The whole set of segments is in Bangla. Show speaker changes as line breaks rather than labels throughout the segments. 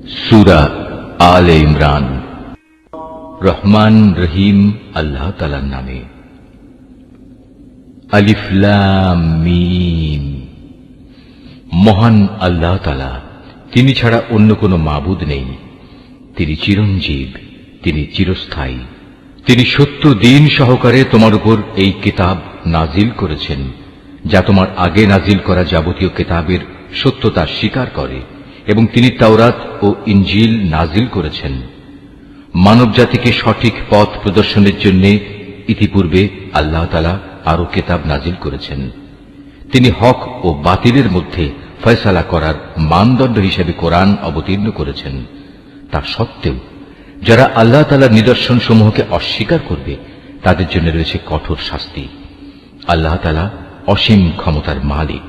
সূরা আলে ইমরান। রহমান রহিম আল্লাহ তাআলার নামে। আলিফ লাম মিম। মহান আল্লাহ তাআলা, তিনি ছাড়া অন্য কোনো মাবুদ নেই। তিনি চিরঞ্জীব, তিনি চিরস্থায়ী। তিনি সত্য দিন সহকারে তোমার উপর এই কিতাব নাজিল করেছেন, যা তোমার আগে নাজিল করা যাবতীয় কিতাবের সত্যতা স্বীকার করে, এবং তিনি তাওরাত ও ইনজিল নাজিল করেছেন মানব জাতিকে সঠিক পথ প্রদর্শনের জন্য। ইতিপূর্বে আল্লাহ তাআলা আরো কিতাব নাজিল করেছেন। তিনি হক ও বাতিলের মধ্যে ফয়সালা করার মানদণ্ড হিসেবে কোরআন অবতীর্ণ করেছেন। তা সত্ত্বেও যারা আল্লাহ তাআলার নিদর্শন সমূহকে অস্বীকার করবে, তাদের জন্য রয়েছে কঠোর শাস্তি। আল্লাহ তাআলা অসীম ক্ষমতার মালিক,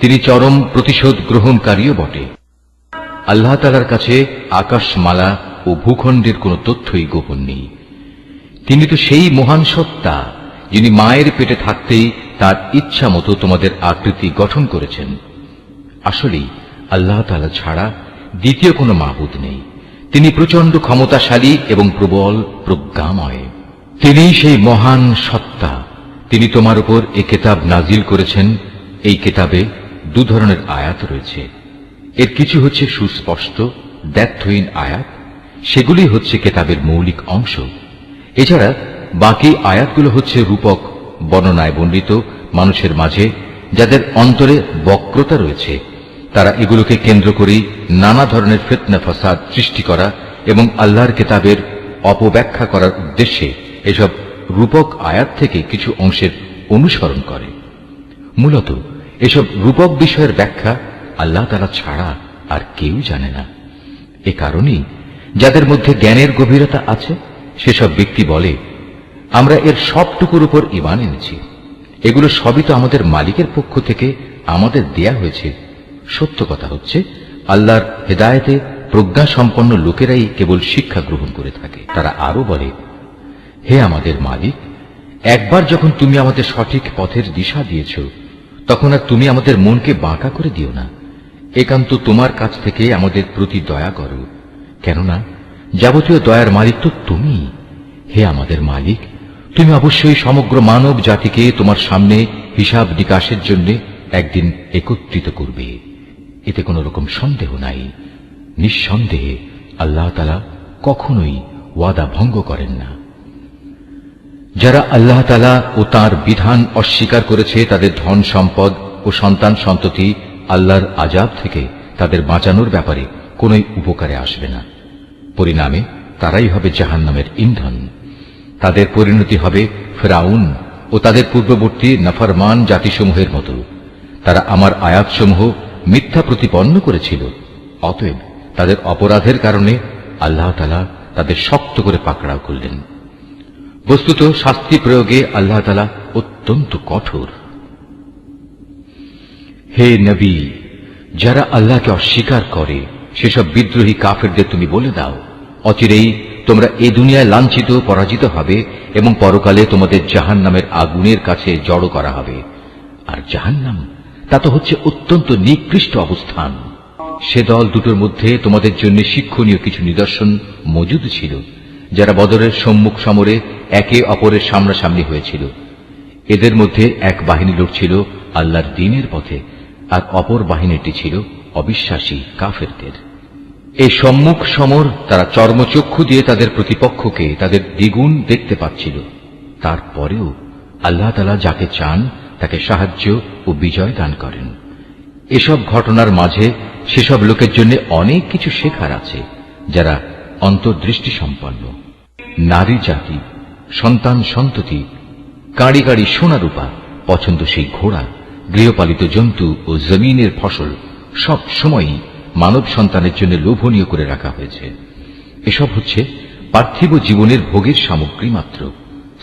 তিনি চরম প্রতিশোধ গ্রহণকারীও বটে। আল্লাহ তাআলার কাছে আকাশমালা ও ভূখণ্ডের কোন তথ্যই গোপন নেই। তিনি তো সেই মহান সত্তা, যিনি মায়ের পেটে থাকতেই তার ইচ্ছা মতো তোমাদের আকৃতি গঠন করেছেন। আসলেই আল্লাহ তাআলা ছাড়া দ্বিতীয় কোনো মাবুদ নেই। তিনি প্রচন্ড ক্ষমতাশালী এবং প্রবল প্রজ্ঞাময়। তিনি সেই মহান সত্তা। তিনি তোমার উপর এই কিতাব নাজিল করেছেন। এই কিতাবে দু ধরনের আয়াত রয়েছে। এর কিছু হচ্ছে সুস্পষ্ট দ্ব্যর্থহীন আয়াত, সেগুলি হচ্ছে কিতাবের মৌলিক অংশ। এছাড়া বাকি আয়াতগুলো হচ্ছে রূপক বর্ণনায় বর্ণিত মানুষের মাঝে যাদের অন্তরে বক্রতা রয়েছে। তারা এগুলোকে কেন্দ্র করেই নানা ধরনের ফিতনা ফাসাদ সৃষ্টি করা এবং আল্লাহর কিতাবের অপব্যাখ্যা করার উদ্দেশ্যে এসব রূপক আয়াত থেকে কিছু অংশের অনুসরণ করে। মূলত এসব রূপক বিষয়ের ব্যাখ্যা আল্লাহ তাআলা ছাড়া আর কেউ জানে না। এ কারণেই যাদের মধ্যে জ্ঞানের গভীরতা আছে, সেসব ব্যক্তি বলে, আমরা এর সবটুকুর উপর ঈমান এনেছি। এগুলো সবই তো আমাদের মালিকের পক্ষ থেকে আমাদের দেয়া হয়েছে। সত্য কথা হচ্ছে, আল্লাহর হেদায়েতে প্রজ্ঞা সম্পন্ন লোকেরাই কেবল শিক্ষা গ্রহণ করে থাকে। তারা আরো বলে, হে আমাদের মালিক, একবার যখন তুমি আমাদের সঠিক পথের দিশা দিয়েছ, তখন আর তুমি আমাদের মনকে বাঁকা করে দিও না। একান্ত তোমার কাছ থেকে আমাদের প্রতি দয়া করো, কেননা যাবতীয় দয়ার মালিক তো তুমি। হে আমাদের মালিক, তুমি অবশ্যই সমগ্র মানব জাতিকে তোমার সামনে হিসাব নিকাশের জন্য একদিন একত্রিত করবে। এতে কোন রকম সন্দেহ নাই। নিঃসন্দেহে আল্লাহ তাআলা কখনোই ওয়াদা ভঙ্গ করেন না। যারা আল্লাহ তাআলা ও তাঁর বিধান অস্বীকার করেছে, তাদের ধন সম্পদ ও সন্তান সন্ততি আল্লাহর আযাব থেকে তাদের বাঁচানোর ব্যাপারে কোনই উপকারে আসবে না। পরিণামে তারাই হবে জাহান্নামের ইন্ধন। তাদের পরিণতি হবে ফিরআউন ও তাদের পূর্ববর্তী নাফরমান জাতিসমূহের মতো। তারা আমার আয়াতসমূহ মিথ্যা প্রতিপন্ন করেছিল। অতএব তাদের অপরাধের কারণে আল্লাহ তাআলা তাদের শক্ত করে পাকড়াও করলেন। বস্তুত শাস্তি প্রয়োগে আল্লাহ তাআলা অত্যন্ত কঠোর। হে নবী, যারা আল্লাহকে অস্বীকার করে সেসব বিদ্রোহী কাফেরদের তুমি বলে দাও, অচিরেই তোমরা এই দুনিয়ায় লাঞ্ছিত পরাজিত হবে এবং পরকালে তোমাদের জাহান্নামের আগুনের কাছে জড়ো করা হবে। আর জাহান্নাম তা তো হচ্ছে অত্যন্ত নিকৃষ্ট অবস্থান। সে দল দুটোর মধ্যে তোমাদের জন্য শিক্ষণীয় কিছু নিদর্শন মজুদ ছিল, যারা বদরের সম্মুখ সমরে একে অপরের সামনাসামনি হয়েছিল। এদের মধ্যে এক বাহিনী লড়ছিল আল্লাহর দ্বীনের পথে, আর অপর বাহিনীটি ছিল অবিশ্বাসী কাফেরদের। এই সম্মুখ সমর তারা চর্মচক্ষু দিয়ে তাদের প্রতিপক্ষকে তাদের দ্বিগুণ দেখতে পাচ্ছিল। তারপরেও আল্লাহ তাআলা যাকে চান তাকে সাহায্য ও বিজয় দান করেন। এসব ঘটনার মাঝে সেসব লোকের জন্য অনেক কিছু শেখার আছে, যারা অন্তর্দৃষ্টি সম্পন্ন। নারী জাতি, সন্তান সন্ততি, কাঁড়ি কাঁড়ি সোনা রূপা, পছন্দসই ঘোড়া, গৃহপালিত জন্তু ও জমিনের ফসল সব সময়ই মানব সন্তানের জন্য লোভনীয় করে রাখা হয়েছে। এসব হচ্ছে পার্থিব জীবনের ভোগের সামগ্রী মাত্র।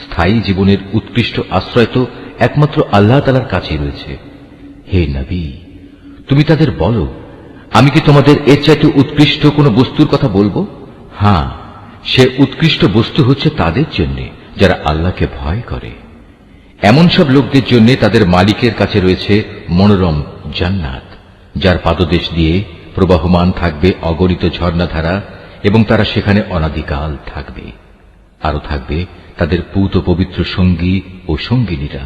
স্থায়ী জীবনের উৎকৃষ্ট আশ্রয় তো একমাত্র আল্লাহ তাআলার কাছে রয়েছে। হে নবী, তুমি তাদের বলো, আমি কি তোমাদের এর চাইতে উৎকৃষ্ট কোন বস্তুর কথা বলবো? হ্যাঁ, সে উৎকৃষ্ট বস্তু হচ্ছে তাদের জন্য যারা আল্লাহকে ভয় করে। এমন সব লোকদের জন্য তাদের মালিকের কাছে রয়েছে মনোরম জান্নাত, যার পাদদেশ দিয়ে প্রবাহমান থাকবে অগণিত ঝর্ণাধারা, এবং তারা সেখানে অনাদিকাল থাকবে। আরো থাকবে তাদের পূত পবিত্র সঙ্গী ও সঙ্গিনীরা।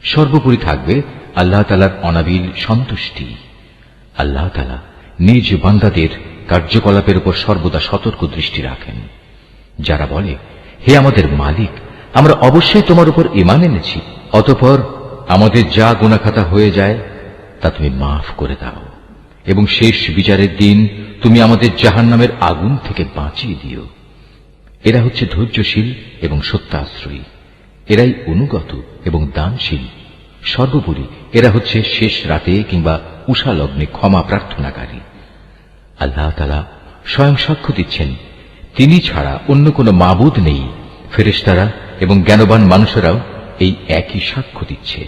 সর্বোপরি থাকবে আল্লাহ তাআলার অনাবিল সন্তুষ্টি। আল্লাহ তাআলা নিজ বান্দাদের কার্যকলাপের উপর সর্বদা সতর্ক দৃষ্টি রাখেন। যারা বলে, হে আমাদের মালিক, আমরা অবশ্যই তোমার উপর ঈমান এনেছি, অতঃপর আমাদের যা গুনাহখাতা হয়ে যায় তা তুমি মাফ করে দাও, এবং শেষ বিচারের দিন তুমি আমাদের জাহান্নামের আগুন থেকে বাঁচিয়ে দিও। এরা হচ্ছে ধৈর্যশীল এবং সত্যাশ্রয়ী, এরাই অনুগত এবং দানশীল। সর্বোপরি এরা হচ্ছে শেষ রাতে কিংবা উষা লগ্নে ক্ষমা প্রার্থনাকারী। আল্লাহ তাআলা স্বয়ং সাক্ষ্য দিচ্ছেন, তিনি ছাড়া অন্য কোনো মাবুদ নেই। ফেরেশতারা এবং জ্ঞানবান মানুষেরাও এই একই সাক্ষ্য দিচ্ছে।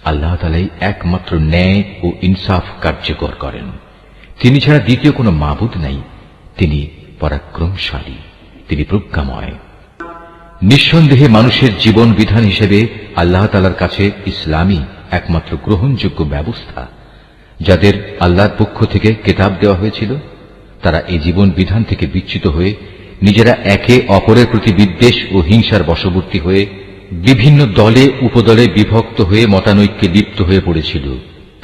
আল্লাহ তাআলাই একমাত্র ন্যায় ও ইনসাফ কার্যকর করেন। তিনি ছাড়া দ্বিতীয় কোনো মাবুদ নাই। তিনি পরাক্রমশালী, তিনি প্রজ্ঞাময়। নিঃসন্দেহে মানুষের জীবন বিধান হিসেবে আল্লাহ তাআলার কাছে ইসলামই একমাত্র গ্রহণযোগ্য ব্যবস্থা। যাদের আল্লাহর পক্ষ থেকে কিতাব দেওয়া হয়েছিল, তারা এই জীবন বিধান থেকে বিচ্যুত হয়ে নিজেরা একে অপরের প্রতি বিদ্বেষ ও হিংসার বশবর্তী হয়ে বিভিন্ন দলে উপদলে বিভক্ত হয়ে মতানৈক্যে লিপ্ত হয়ে পড়েছিল।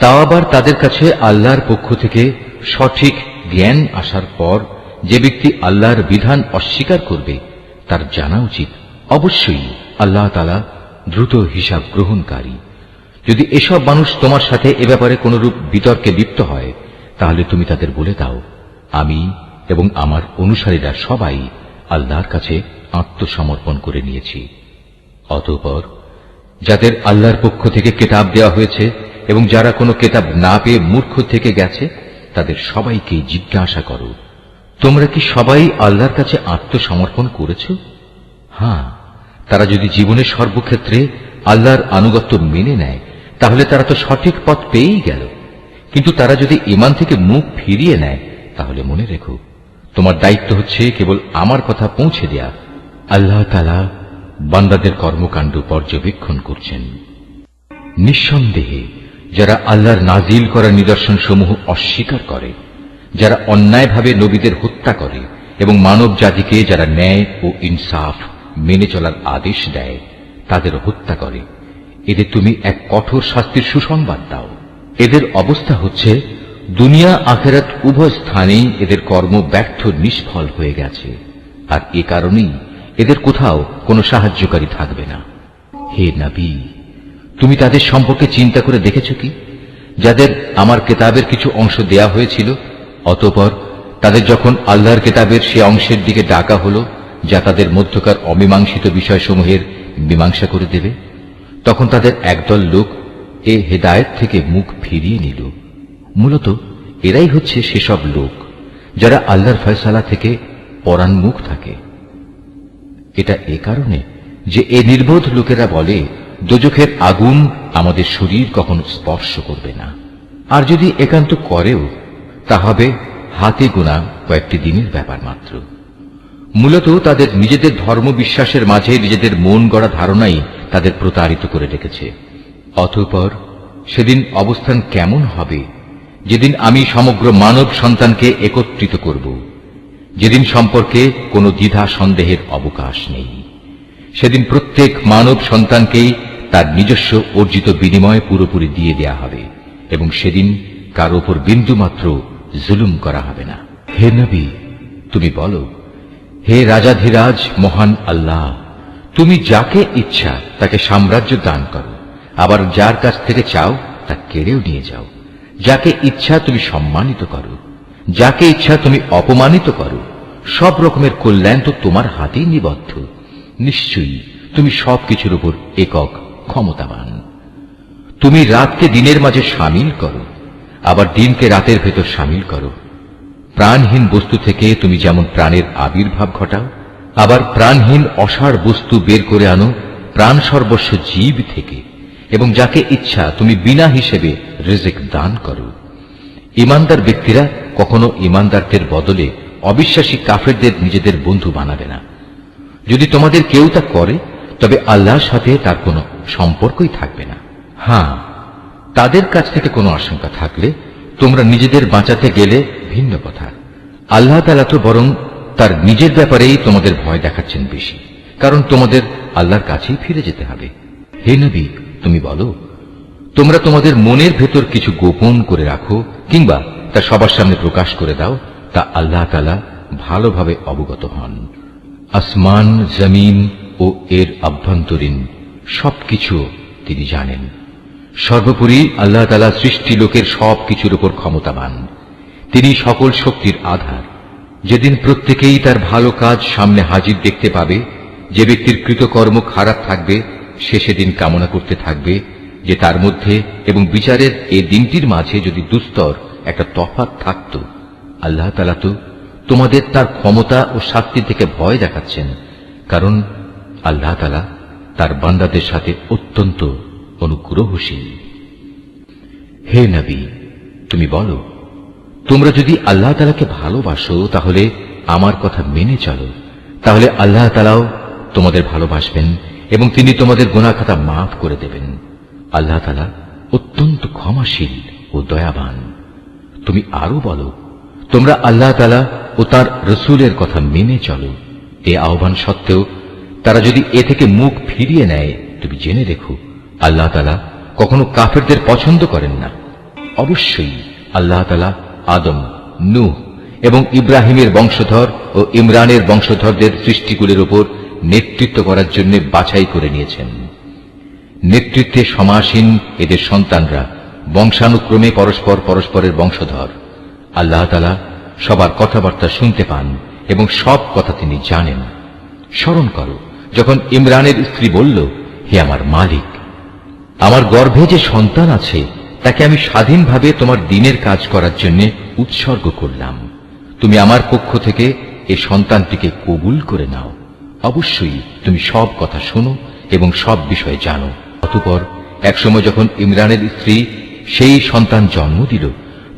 তাও আবার তাদের কাছে আল্লাহর পক্ষ থেকে সঠিক জ্ঞান আসার পর যে ব্যক্তি আল্লাহর বিধান অস্বীকার করবে, তার জানা উচিত অবশ্যই আল্লাহ তাআলা দ্রুত হিসাব গ্রহণকারী। যদি এসব মানুষ তোমার সাথে এ ব্যাপারে কোনরূপ বিতর্কে লিপ্ত হয়, তাহলে তুমি তাদের বলে দাও, আমি এবং আমার অনুসারীরা সবাই আল্লাহর কাছে আত্মসমর্পণ করে নিয়েছি। অতঃপর যাদের আল্লাহর পক্ষ থেকে কিতাব দেওয়া হয়েছে এবং যারা কোনো কিতাব না পেয়ে মূর্খ থেকে গেছে, তাদের সবাইকে জিজ্ঞাসা করো, তোমরা কি সবাই আল্লাহর কাছে আত্মসমর্পণ করেছ? হ্যাঁ, তারা যদি জীবনের সর্বক্ষেত্রে আল্লাহর আনুগত্য মেনে নেয়, তাহলে তারা তো সঠিক পথ পেয়েই গেল। কিন্তু তারা যদি ঈমান থেকে মুখ ফিরিয়ে নেয়, তাহলে মনে রেখো, তোমার দায়িত্ব হচ্ছে কেবল আমার কথা পৌঁছে দেয়া। আল্লাহ তাআলা বান্দাদের কর্মকাণ্ড পর্যবেক্ষণ করছেন। নিঃসন্দেহে যারা আল্লাহর নাজিল করা নিদর্শন সমূহ অস্বীকার করে, যারা অন্যায়ভাবে নবীদের হত্যা করে এবং মানব জাতিকে যারা ন্যায় ও ইনসাফ মেনে চলার আদেশ দেয়, তাদের হত্যা করে, এদের তুমি এক কঠোর শাস্তির সুসংবাদ দাও। এদের অবস্থা হচ্ছে দুনিয়া আখিরাত উভয় স্থানেই এদের কর্ম ব্যর্থ নিষ্ফল হয়ে গেছে, আর এ কারণেই এদের কোথাও কোনো সাহায্যকারী থাকবে না। হে নবী, তুমি তাদের সম্পর্কে চিন্তা করে দেখেছ কি, যাদের আমার কিতাবের কিছু অংশ দেয়া হয়েছিল, অতঃপর তাদের যখন আল্লাহর কিতাবের সে অংশের দিকে ডাকা হলো যা তাদের মধ্যকার অমীমাংসিত বিষয়সমূহের মীমাংসা করে দেবে, তখন তাদের একদল লোক এ হেদায়েত থেকে মুখ ফিরিয়ে নিল। মূলত এরাই হচ্ছে সেসব লোক যারা আল্লাহর ফয়সালা থেকে পরান্মুখ থাকে। এটা এ কারণে যে এ নির্বোধ লোকেরা বলে, দোজখের আগুন আমাদের শরীর কখনো স্পর্শ করবে না, আর যদি একান্ত করেও তা হবে হাতে গোনা কয়েকটি দিনের ব্যাপার মাত্র। মূলত তাদের নিজেদের ধর্ম বিশ্বাসের মাঝে নিজেদের মন গড়া ধারণাই তাদের প্রতারিত করে রেখেছে। অতঃপর সেদিন অবস্থান কেমন হবে, যেদিন আমি সমগ্র মানব সন্তানকে একত্রিত করব, যেদিন সম্পর্কে কোনো দ্বিধা সন্দেহের অবকাশ নেই। সেদিন প্রত্যেক মানব সন্তানকেই তার নিজস্ব অর্জিত বিনিময় পুরোপুরি দিয়ে দেয়া হবে, এবং সেদিন কার উপর বিন্দুমাত্র জুলুম করা হবে না। হে নবী, তুমি বলো, হে রাজাধিরাজ মহান আল্লাহ, তুমি যাকে ইচ্ছা তাকে সাম্রাজ্য দান করো, আবার যার কাছ থেকে চাও তা কেড়েও নিয়ে যাও। যাকে ইচ্ছা তুমি সম্মানিত করো, যাকে ইচ্ছা তুমি অপমানিত করো। সব রকমের কল্যাণ তো তোমার হাতেই নিবদ্ধ। নিশ্চয়ই তুমি সবকিছুর উপর একক ক্ষমতাবান। তুমি রাতকে দিনের মাঝে শামিল করো, আবার দিনকে রাতের ভেতর শামিল করো। প্রাণহীন বস্তু থেকে তুমি যেমন প্রাণের আবির্ভাব ঘটাও, আবার প্রাণহীন অসাড় বস্তু বের করে আনো প্রাণ সর্বস্ব জীব থেকে, এবং যাকে ইচ্ছা তুমি বিনা হিসেবে রিজিক দান করো। ইমানদার ব্যক্তিরা কখনো ইমানদারদের বদলে অবিশ্বাসী কাফেরদের নিজেদের বন্ধু বানাবে না। যদি তোমাদের কেউ তা করে, তবে আল্লাহর সাথে তার কোনো সম্পর্কই থাকবে না। হ্যাঁ, তাদের কাছ থেকে কোনো আশঙ্কা থাকলে তোমরা নিজেদের বাঁচাতে গেলে ভিন্ন কথা। আল্লাহ তাআলা তো বরং তার নিজের ব্যাপারেই তোমাদের ভয় দেখাচ্ছেন বেশি, কারণ তোমাদের আল্লাহর কাছেই ফিরে যেতে হবে। হে নবী, তুমি বলো, তোমরা তোমাদের মনের ভেতর কিছু গোপন করে রাখো কিংবা তা সবার সামনে প্রকাশ করে দাও, তা আল্লাহ তাআলা ভালোভাবে অবগত হন। আসমান, জমিন ও এর আভ্যন্তরীণ সবকিছু তিনি জানেন। সর্বোপরি আল্লাহ তাআলা সৃষ্টি লোকের সবকিছুর উপর ক্ষমতাবান। তিনি সকল শক্তির আধার। যেদিন প্রত্যেকেই তার ভালো কাজ সামনে হাজির দেখতে পাবে, যে ব্যক্তির কৃতকর্ম খারাপ থাকবে সে সেদিন কামনা করতে থাকবে যে তার মধ্যে এবং বিচারের এই দিনটির মাঝে যদি দুস্তর একটা তফাৎ থাকত। আল্লাহ তাআলা তো তোমাদের তার ক্ষমতা ও শাস্তি থেকে ভয় দেখাচ্ছেন, কারণ আল্লাহ তাআলা তার বান্দাদের সাথে অত্যন্ত অনুগ্রহশীল। হে নবী, তুমি বলো, তোমরা যদি আল্লাহ তাআলাকে ভালোবাসো তাহলে আমার কথা মেনে চলো, তাহলে আল্লাহ তাআলাও তোমাদের ভালোবাসবেন এবং তিনি তোমাদের গুনাহ খাতা মাফ করে দেবেন। আল্লাহ তাআলা অত্যন্ত ক্ষমাশীল ও দয়াবান। তুমি আরো বলো, তোমরা আল্লাহ তাআলা ও তার রাসূলের কথা মেনে চলো। এ আহ্বান সত্ত্বেও তারা যদি এ থেকে মুখ ফিরিয়ে নেয়, তুমি জেনে রেখো আল্লাহ তাআলা কখনো কাফেরদের পছন্দ করেন না। অবশ্যই আল্লাহ তাআলা আদম, নূহ এবং ইব্রাহিমের বংশধর ও ইমরানের বংশধরদের সৃষ্টিগুলির উপর নেতৃত্ব করার জন্য বাছাই করে নিয়েছেন। নেতৃত্বে সমাসীন এদের সন্তানরা বংশানুক্রমে পরস্পর পরস্পরের বংশধর। আল্লাহ তাআলা সবার কথাবার্তা শুনতে পান এবং সব কথা তিনি জানেন। স্মরণ করো, যখন ইমরানের স্ত্রী বলল, হে আমার মালিক, আমার গর্ভে যে সন্তান আছে তাকে আমি স্বাধীনভাবে তোমার দ্বীনের কাজ করার জন্য উৎসর্গ করলাম। তুমি আমার পক্ষ থেকে এই সন্তানটিকে কবুল করে নাও। অবশ্যই তুমি সব কথা শোনো এবং সব বিষয়ে জানো। অতঃপর একসময় যখন ইমরানের স্ত্রী সেই সন্তান জন্ম দিল,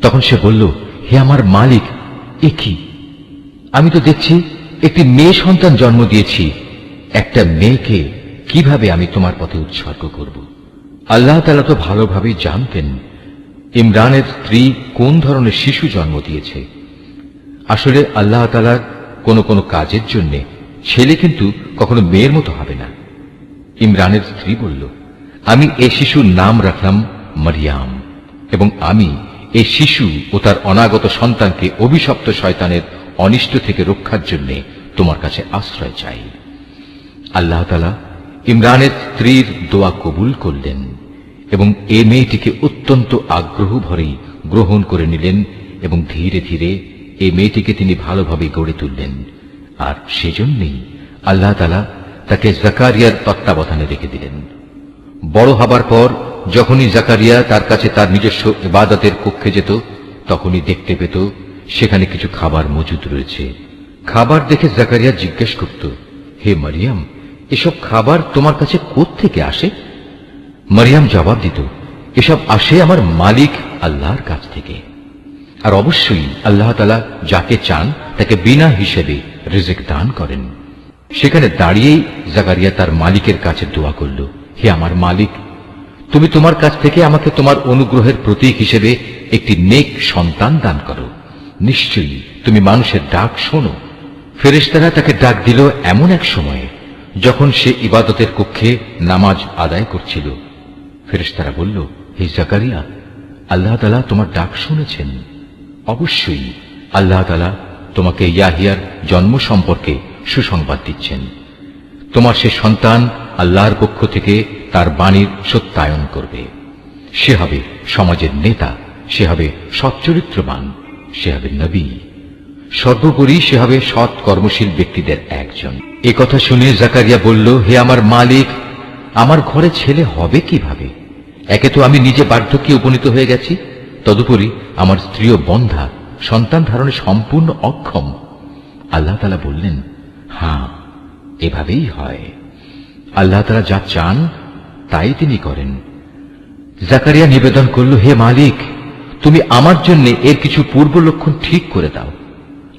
তখন সে বলল, হে আমার মালিক, এ কি? আমি তো দেখছি একটি মেয়ে সন্তান জন্ম দিয়েছি। একটা মেয়েকে কিভাবে আমি তোমার পথে উৎসর্গ করব? আল্লাহ তাআলা তো ভালোভাবেই জানতেন ইমরানের স্ত্রী কোন ধরনের শিশু জন্ম দিয়েছে। আসলে আল্লাহ তাআলার কোনো কোনো কাজের জন্য ছেলে কিন্তু কখনো মেয়ের মতো হবে না। ইমরানের স্ত্রী বলল, আমি এই শিশুর নাম রাখলাম মারিয়াম, এবং আমি এই শিশু ও তার অনাগত সন্তানকে অভিশপ্ত শয়তানের অনিষ্ট থেকে রক্ষার জন্য তোমার কাছে আশ্রয় চাই। আল্লাহ তাআলা ইমরানের স্ত্রীর দোয়া কবুল করলেন এবং এই মেয়েটিকে অত্যন্ত আগ্রহ ভরেই গ্রহণ করে নিলেন এবং ধীরে ধীরে এই মেয়েটিকে তিনি ভালোভাবে গড়ে তুললেন। আর সেজন্যই আল্লাহ তাআলা তাকে জাকারিয়ার তত্ত্বাবধানে রেখে দিলেন। বড় হবার পর যখনই জাকারিয়া তার কাছে তার নিজস্ব ইবাদতের কক্ষে যেত, তখনই দেখতে পেত সেখানে কিছু খাবার মজুদ রয়েছে। খাবার দেখে জাকারিয়া জিজ্ঞেস করত, হে মারিয়াম, এসব খাবার তোমার কাছে কোত্থেকে আসে? মারিয়াম জবাব দিত, এসব আসে আমার মালিক আল্লাহর কাছ থেকে। আর অবশ্যই আল্লাহ তাআলা যাকে চান তাকে বিনা হিসেবে রিজিক দান করেন। সেখানে দাঁড়িয়েই জাকারিয়া তার মালিকের কাছে দোয়া করল, হে আমার মালিক, তুমি তোমার কাছ থেকে আমাকে তোমার অনুগ্রহের প্রতীক হিসেবে একটি নেক সন্তান দান করো। নিশ্চয়ই তুমি মানুষের ডাক শোনো। ফেরেশতারা তাকে ডাক দিল এমন এক সময়ে যখন সে ইবাদতের কক্ষে নামাজ আদায় করছিল। ফেরেশতারা বলল, হে জাকারিয়া, আল্লাহ তাআলা তোমার ডাক শুনেছেন। অবশ্যই আল্লাহ তাআলা তোমাকে ইয়াহিয়ার জন্ম সম্পর্কে সুসংবাদ দিচ্ছেন। তোমার সে সন্তান আল্লাহর পক্ষ থেকে তার বাণীর সত্যায়ন করবে। সে হবে সমাজের নেতা, সে হবে সচ্চরিত্রবান, সে হবে নবী। সর্বোপরি সে হবে সৎ কর্মশীল ব্যক্তিদের একজন। এ কথা শুনে জাকারিয়া বলল, হে আমার মালিক, আমার ঘরে ছেলে হবে কিভাবে? একে তো আমি নিজে বার্ধক্যে উপনীত হয়ে গেছি, তদুপরি আমার স্ত্রীও বন্ধা, সন্তান ধারণে সম্পূর্ণ অক্ষম। আল্লাহ তাআলা বললেন, হ্যাঁ, এভাবেই হয়। আল্লাহ তাআলা যা চান তাই তিনি করেন। জাকারিয়া নিবেদন করল, হে মালিক, তুমি আমার জন্য এর কিছু পূর্ব লক্ষণ ঠিক করে দাও।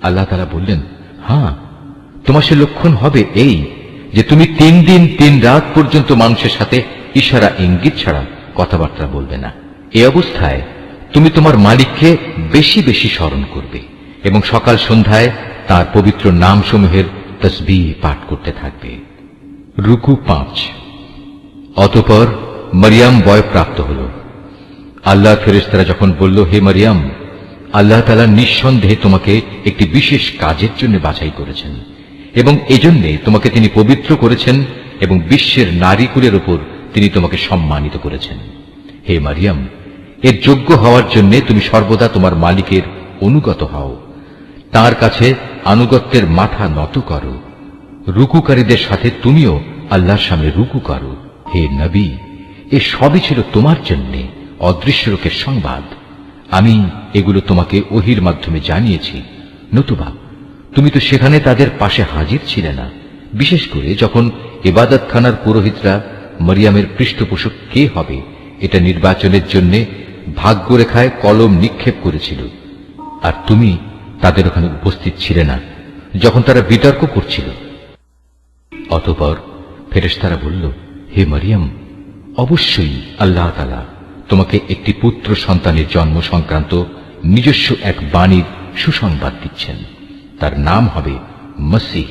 আল্লাহ তাআলা বললেন, হ্যাঁ, তোমার সে লক্ষণ হবে এই যে তুমি 3 দিন 3 রাত পর্যন্ত মানুষের সাথে ইশারা ইঙ্গিত ছাড়া কথাবার্তা বলবে না। এই অবস্থায় তুমি তোমার মালিককে বেশি বেশি স্মরণ করবে এবং সকাল সন্ধ্যায় তার পবিত্র নামসমূহের তসবিহ পাঠ করতে থাকবে। রুকু 5। অতঃপর মরিয়ম বয়প্রাপ্ত হল। আল্লাহ ফেরেশতারা যখন বলল, হে মরিয়ম, আল্লাহ তাআলা নিঃসন্দেহে তোমাকে একটি বিশেষ কাজের জন্য বাছাই করেছেন এবং এজন্যে তোমাকে তিনি পবিত্র করেছেন এবং বিশ্বের নারীকুলের উপর তিনি তোমাকে সম্মানিত করেছেন। হে মরিয়ম, এর যোগ্য হওয়ার জন্য তুমি সর্বদা তোমার মালিকের অনুগত হও, তার কাছে আনুগত্যের মাথা নত করো। রুকুকারীদের সাথে তুমিও আল্লাহর সামনে রুকু করো। হে নবী, এ সবই ছিল তোমার জন্য অদৃশ্য লোকের সংবাদ। আমি এগুলো তোমাকে ওহির মাধ্যমে জানিয়েছি, নতুবা তুমি তো সেখানে তাদের পাশে হাজির ছিলে না, বিশেষ করে যখন ইবাদতখানার পুরোহিতরা মরিয়মের পৃষ্ঠপোষক কে হবে এটা নির্বাচনের জন্য ভাগ্যরেখায় কলম নিক্ষেপ করেছিল, আর তুমি তাদের ওখানে উপস্থিত ছিলে না যখন তারা বিতর্ক করছিল। অতঃপর ফেরেশতারা বলল, হে মরিয়ম, অবশ্যই আল্লাহ তাআলা তোমাকে একটি পুত্র সন্তানের জন্ম সংক্রান্ত নিজস্ব এক বাণীর সুসংবাদ দিচ্ছেন। তার নাম হবে মসীহ।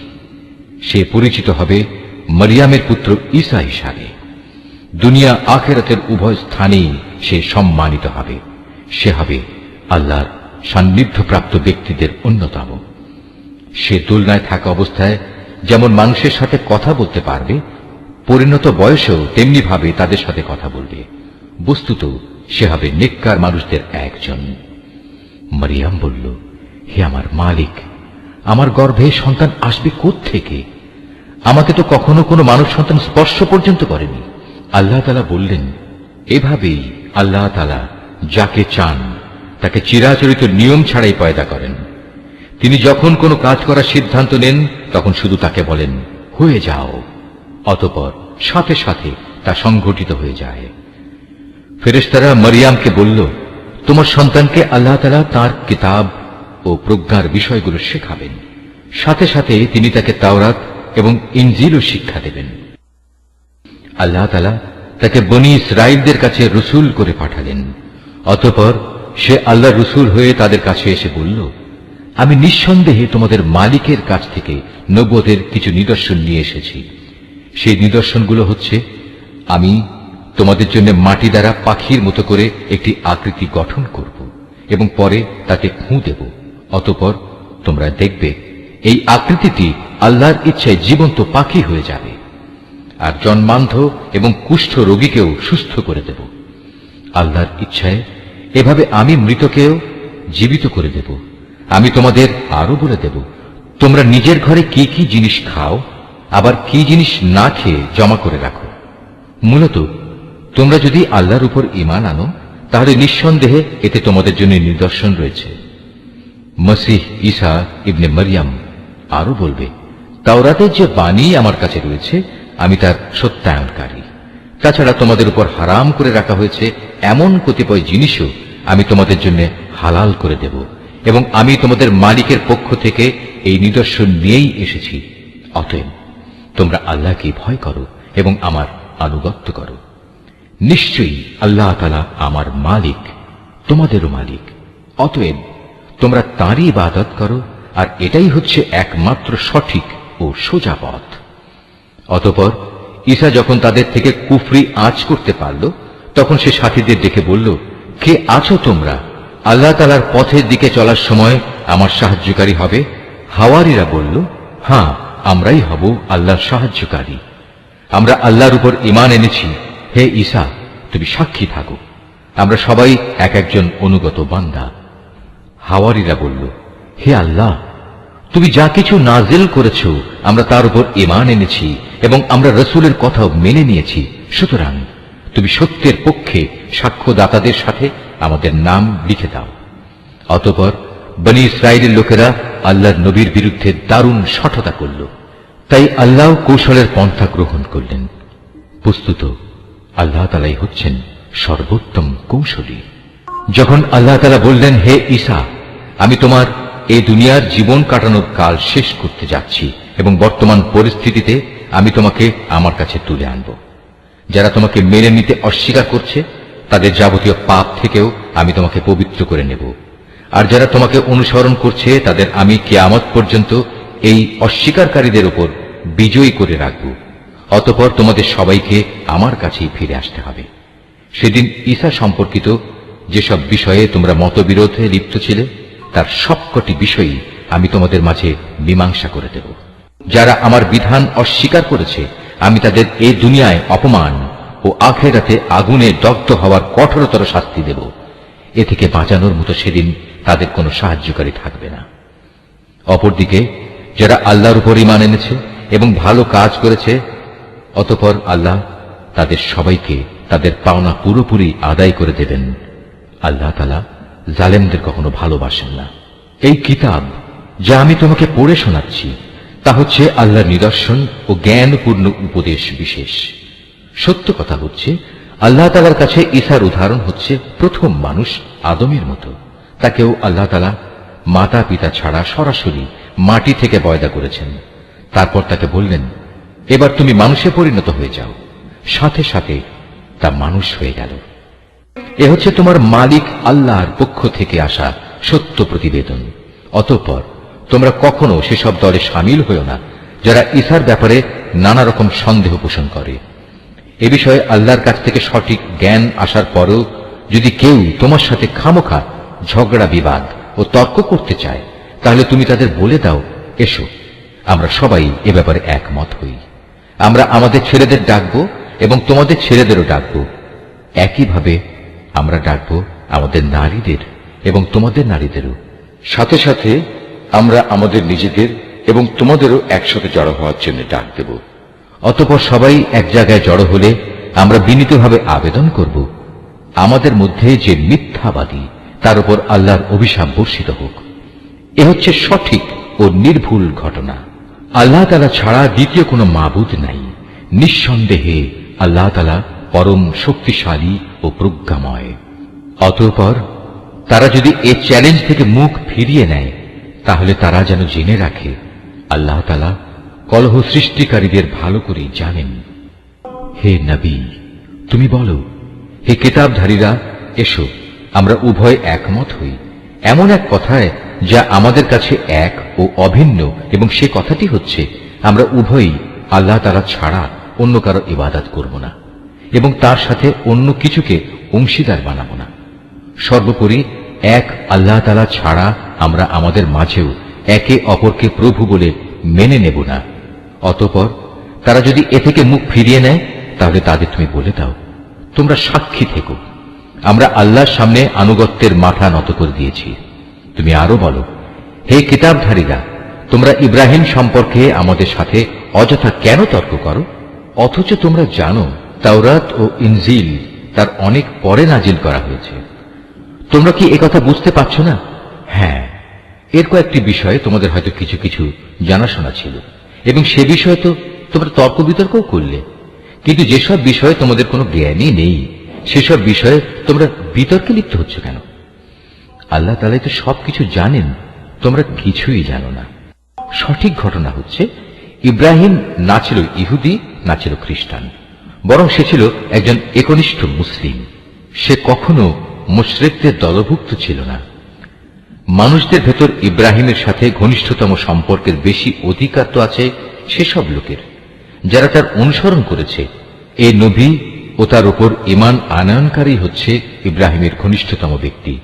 সে পরিচিত হবে মরিয়মের পুত্র ঈসা হিসাবে। দুনিয়া আখিরাতের উভয় স্থানেই সে সম্মানিত হবে। সে হবে আল্লাহর সান্নিধ্যপ্রাপ্ত ব্যক্তিদের অন্যতম। সে দোলনায় থাকা অবস্থায় যেমন মানুষের সাথে কথা বলতে পারবে, পরিণত বয়সেও তেমনি ভাবে তাদের সাথে কথা বলবে। বস্তুত সে হবে নেককার মানুষদের একজন। মরিয়ম বলল, হে আমার মালিক, আমার গর্ভে সন্তান আসবে কোত্থেকে? আমাকে তো কখনো কোনো মানব সন্তান স্পর্শ পর্যন্ত করেনি। আল্লাহ তাআলা বললেন, এভাবেই আল্লাহ তাআলা যাকে চান তাকে চিরাচরিত নিয়ম ছাড়াই পয়দা করেন। তিনি যখন কোনো কাজ করার সিদ্ধান্ত নেন তখন শুধু তাকে বলেন, হয়ে যাও, অতঃপর সাথে সাথে তা সংঘটিত হয়ে যায়। ফেরেশতারা মরিয়মকে বলল, তোমার সন্তানকে আল্লাহ তাআলা তাঁর কিতাব ও প্রজ্ঞার বিষয়গুলো শেখাবেন, সাথে সাথে তিনি তাকে তাওরাত এবং ইনজিলও শিক্ষা দেবেন। আল্লাহ তাআলা তাকে বনী ইসরাঈলদের কাছে রসুল করে পাঠালেন। অতঃপর সে আল্লাহ রসুল হয়ে তাদের কাছে এসে বলল, আমি নিঃসন্দেহে তোমাদের মালিকের কাছ থেকে নবুয়তের কিছু নিদর্শন নিয়ে এসেছি। সেই নিদর্শনগুলো হচ্ছে, আমি তোমাদের জন্য মাটি দ্বারা পাখির মতো করে একটি আকৃতি গঠন করব এবং পরে তাতে ফুঁ দেব। অতঃপর তোমরা দেখবে এই আকৃতিটি আল্লাহর ইচ্ছায় জীবন্ত পাখি হয়ে যাবে, আর জন্মান্ধ এবং কুষ্ঠ রোগীকেও সুস্থ করে দেব। আল্লাহর ইচ্ছায় এভাবে আমি মৃতকেও জীবিত করে দেব। আমি তোমাদের আরো বলে দেব, তোমরা নিজের ঘরে কি কি জিনিস খাও, আবার কি জিনিস না খেয়ে জমা করে রাখো। মূলত তোমরা যদি আল্লাহর উপর ঈমান আনো তাহলে নিঃসন্দেহে এতে তোমাদের জন্য নিদর্শন রয়েছে। মসীহ ঈসা ইবনে মরিয়ম আরো বলবে, তাওরাতের যে বাণী আমার কাছে রয়েছে আমি তার সত্যায়নকারী। তাছাড়া তোমাদের উপর হারাম করে রাখা হয়েছে এমন কতিপয় জিনিসও আমি তোমাদের জন্য হালাল করে দেব, এবং আমি তোমাদের মালিকের পক্ষ থেকে এই নিদর্শন নিয়েই এসেছি। অতএব তোমরা আল্লাহকে ভয় করো এবং আমার আনুগত্য করো। নিশ্চয়ই আল্লাহ তাআলা আমার মালিক, তোমাদেরও মালিক। অতএব তোমরা তাঁরই ইবাদত করো, আর এটাই হচ্ছে একমাত্র সঠিক ও সোজা পথ। অতঃপর ঈসা যখন তাদের থেকে কুফরি আঁচ করতে পারল তখন সে সাথীদের ডেকে বলল, কে আছো তোমরা? আল্লাহ তাআলার পথের দিকে চলার সময় আমার সাহায্যকারী হবে? হাওয়ারীরা বলল, হ্যাঁ, আমরাই হব আল্লাহর সাহায্যকারী। আমরা আল্লাহর উপর ঈমান এনেছি। হে ঈসা, তুমি সাক্ষী থাকো, আমরা সবাই এক একজন অনুগত বান্দা। হাওয়ারীরা বলল, হে আল্লাহ, তুমি যা কিছু নাজিল করেছ আমরা তার উপর ঈমান এনেছি এবং আমরা রসুলের কথাও মেনে নিয়েছি। সুতরাং তুমি সত্যের পক্ষে সাক্ষ্যদাতাদের সাথে আমাদের নাম লিখে দাও। অতঃপর বনী ইসরাঈলের লোকেরা আল্লাহর নবীর বিরুদ্ধে দারুণ শঠতা করল, তাই আল্লাহ কৌশলের পন্থা গ্রহণ করলেন। বস্তুত আল্লাহ তাআলাই হচ্ছেন সর্বোত্তম কৌশলী। যখন আল্লাহ তাআলা বললেন, হে ঈসা, আমি তোমার এই দুনিয়ার জীবন কাটানোর কাল শেষ করতে যাচ্ছি এবং বর্তমান পরিস্থিতিতে আমি তোমাকে আমার কাছে তুলে আনব। যারা তোমাকে মেনে নিতে অস্বীকার করছে তাদের যাবতীয় পাপ থেকেও আমি তোমাকে পবিত্র করে নেব। আর যারা তোমাকে অনুসরণ করছে তাদের আমি কিয়ামত পর্যন্ত এই অস্বীকারীদের উপর বিজয়ী করে রাখব। অতঃপর তোমাদের সবাইকে আমার কাছেই ফিরে আসতে হবে। সেদিন ঈসা সম্পর্কিত যেসব বিষয়ে তোমরা মতবিরোধে লিপ্ত ছিলে তার সবকটি বিষয়ই আমি তোমাদের মাঝে মীমাংসা করে দেব। যারা আমার বিধান অস্বীকার করেছে আমি তাদের এই দুনিয়ায় অপমান ও আখিরাতে আগুনে দগ্ধ হওয়ার কঠোরতর শাস্তি দেব। এ থেকে বাঁচানোর মতো সেদিন তাদের কোনো সাহায্যকারী থাকবে না। অপরদিকে যারা আল্লাহর উপর ঈমান এনেছে এবং ভালো কাজ করেছে অতঃপর আল্লাহ তাদের সবাইকে তাদের পাওনা পুরোপুরি আদায় করে দেবেন। আল্লাহ তাআলা জালেমদের কখনো ভালোবাসেন না। এই কিতাব যা আমি তোমাকে পড়ে শোনাচ্ছি তা হচ্ছে আল্লাহর নিদর্শন ও জ্ঞানপূর্ণ উপদেশ বিশেষ। সত্য কথা হচ্ছে আল্লাহ তাআলার কাছে ঈসার উদাহরণ হচ্ছে প্রথম মানুষ আদমের মতো। তাকেও আল্লাহ তাআলা মাতা পিতা ছাড়া সরাসরি মাটি থেকে পয়দা করেছেন। তারপর তাকে বললেন, এবার তুমি মানুষে পরিণত হয়ে যাও। সাথে সাথে তা মানুষ হয়ে গেল। এ হচ্ছে তোমার মালিক আল্লাহর পক্ষ থেকে আসা সত্য প্রতিবেদন। অতঃপর তোমরা কখনো সেসব দলে সামিল হও না যারা ঈসার ব্যাপারে নানা রকম সন্দেহ পোষণ করে। এ বিষয়ে আল্লাহর কাছ থেকে সঠিক জ্ঞান আসার পরেও যদি কেউ তোমার সাথে খামোখা ঝগড়া বিবাদ ও তর্ক করতে চায় তাহলে তুমি তাদের বলে দাও, এসো আমরা সবাই এ ব্যাপারে একমত হই। আমরা আমাদের ছেলেদের ডাকবো এবং তোমাদের ছেলেদেরও ডাকবো। একইভাবে আমরা ডাকবো আমাদের নারীদের এবং তোমাদের নারীদেরও। সাথে সাথে আমরা আমাদের নিজেদের এবং তোমাদেরও একসাথে জড়ো হওয়ার জন্য ডাক দেব। অতঃপর সবাই এক জায়গায় জড়ো হলে আমরা বিনীতভাবে আবেদন করব, আমাদের মধ্যে যে মিথ্যাবাদী তার উপর আল্লাহর অভিশাপ বর্ষিত হোক। এ হচ্ছে সঠিক ও নির্ভুল ঘটনা। আল্লাহ তাআলা ছাড়া দ্বিতীয় কোনো মাবুদ নাই। নিঃসন্দেহে আল্লাহ তাআলা পরম শক্তিশালী ও প্রজ্ঞাময়। অতঃপর তারা যদি এ চ্যালেঞ্জ থেকে মুখ ফিরিয়ে নেয় তাহলে তারা যেন জেনে রাখে আল্লাহ তাআলা কলহ সৃষ্টিকারীদের ভালো করেই জানেন। হে নবী, তুমি বলো, হে কিতাবধারীরা, এসো আমরা উভয় একমত হই এমন এক কথায় যা আমাদের কাছে এক ও অভিন্ন, এবং সে কথাটি হচ্ছে আমরা উভয়ই আল্লাহ তাআলা ছাড়া অন্য কারো ইবাদত করব না এবং তার সাথে অন্য কিছুকে অংশীদার বানাবো না। সর্বোপরি এক আল্লাহ তাআলা ছাড়া আমরা আমাদের মাঝেও একে অপরকে প্রভু বলে মেনে নেব না। অতঃপর তারা যদি এ থেকে মুখ ফিরিয়ে নেয় তাহলে তাদের তুমি বলে দাও, তোমরা সাক্ষী থেকো, আমরা আল্লাহর সামনে আনুগত্যের মাথা নত করে দিয়েছি। তুমি আরো বলো, হে কিতাবধারীরা, তোমরা ইব্রাহিম সম্পর্কে আমাদের সাথে অযথা কেন তর্ক করো, অথচ তোমরা জানো তাওরাত ও ইনজিল তার অনেক পরে নাজিল করা হয়েছে। তোমরা কি একথা বুঝতে পারছো না? হ্যাঁ, এর কয়েকটি বিষয়ে তোমাদের হয়তো কিছু কিছু জানাশোনা ছিল এবং সে বিষয়ে তো তোমরা তর্ক বিতর্কও করলে, কিন্তু যেসব বিষয়ে তোমাদের কোনো জ্ঞানই নেই সেসব বিষয়ে তোমরা বিতর্কে লিপ্ত হচ্ছ কেন? আল্লাহ তাআলা তো সবকিছু জানেন, তোমরা কিছুই জানো না। সঠিক ঘটনা হচ্ছে ইব্রাহিম না ছিল ইহুদি না ছিল খ্রিস্টান, বরং সে ছিল একজন একনিষ্ঠ মুসলিম। সে কখনো মুশরিকদের দলভুক্ত ছিল না। মানুষদের ভেতর ইব্রাহিমের সাথে ঘনিষ্ঠতম সম্পর্কের বেশি অধিকার তো আছে সেসব লোকের যারা তার অনুসরণ করেছে। এই নবী ও তার উপর ঈমান আনয়নকারী হচ্ছে ইব্রাহিমের ঘনিষ্ঠতম ব্যক্তি।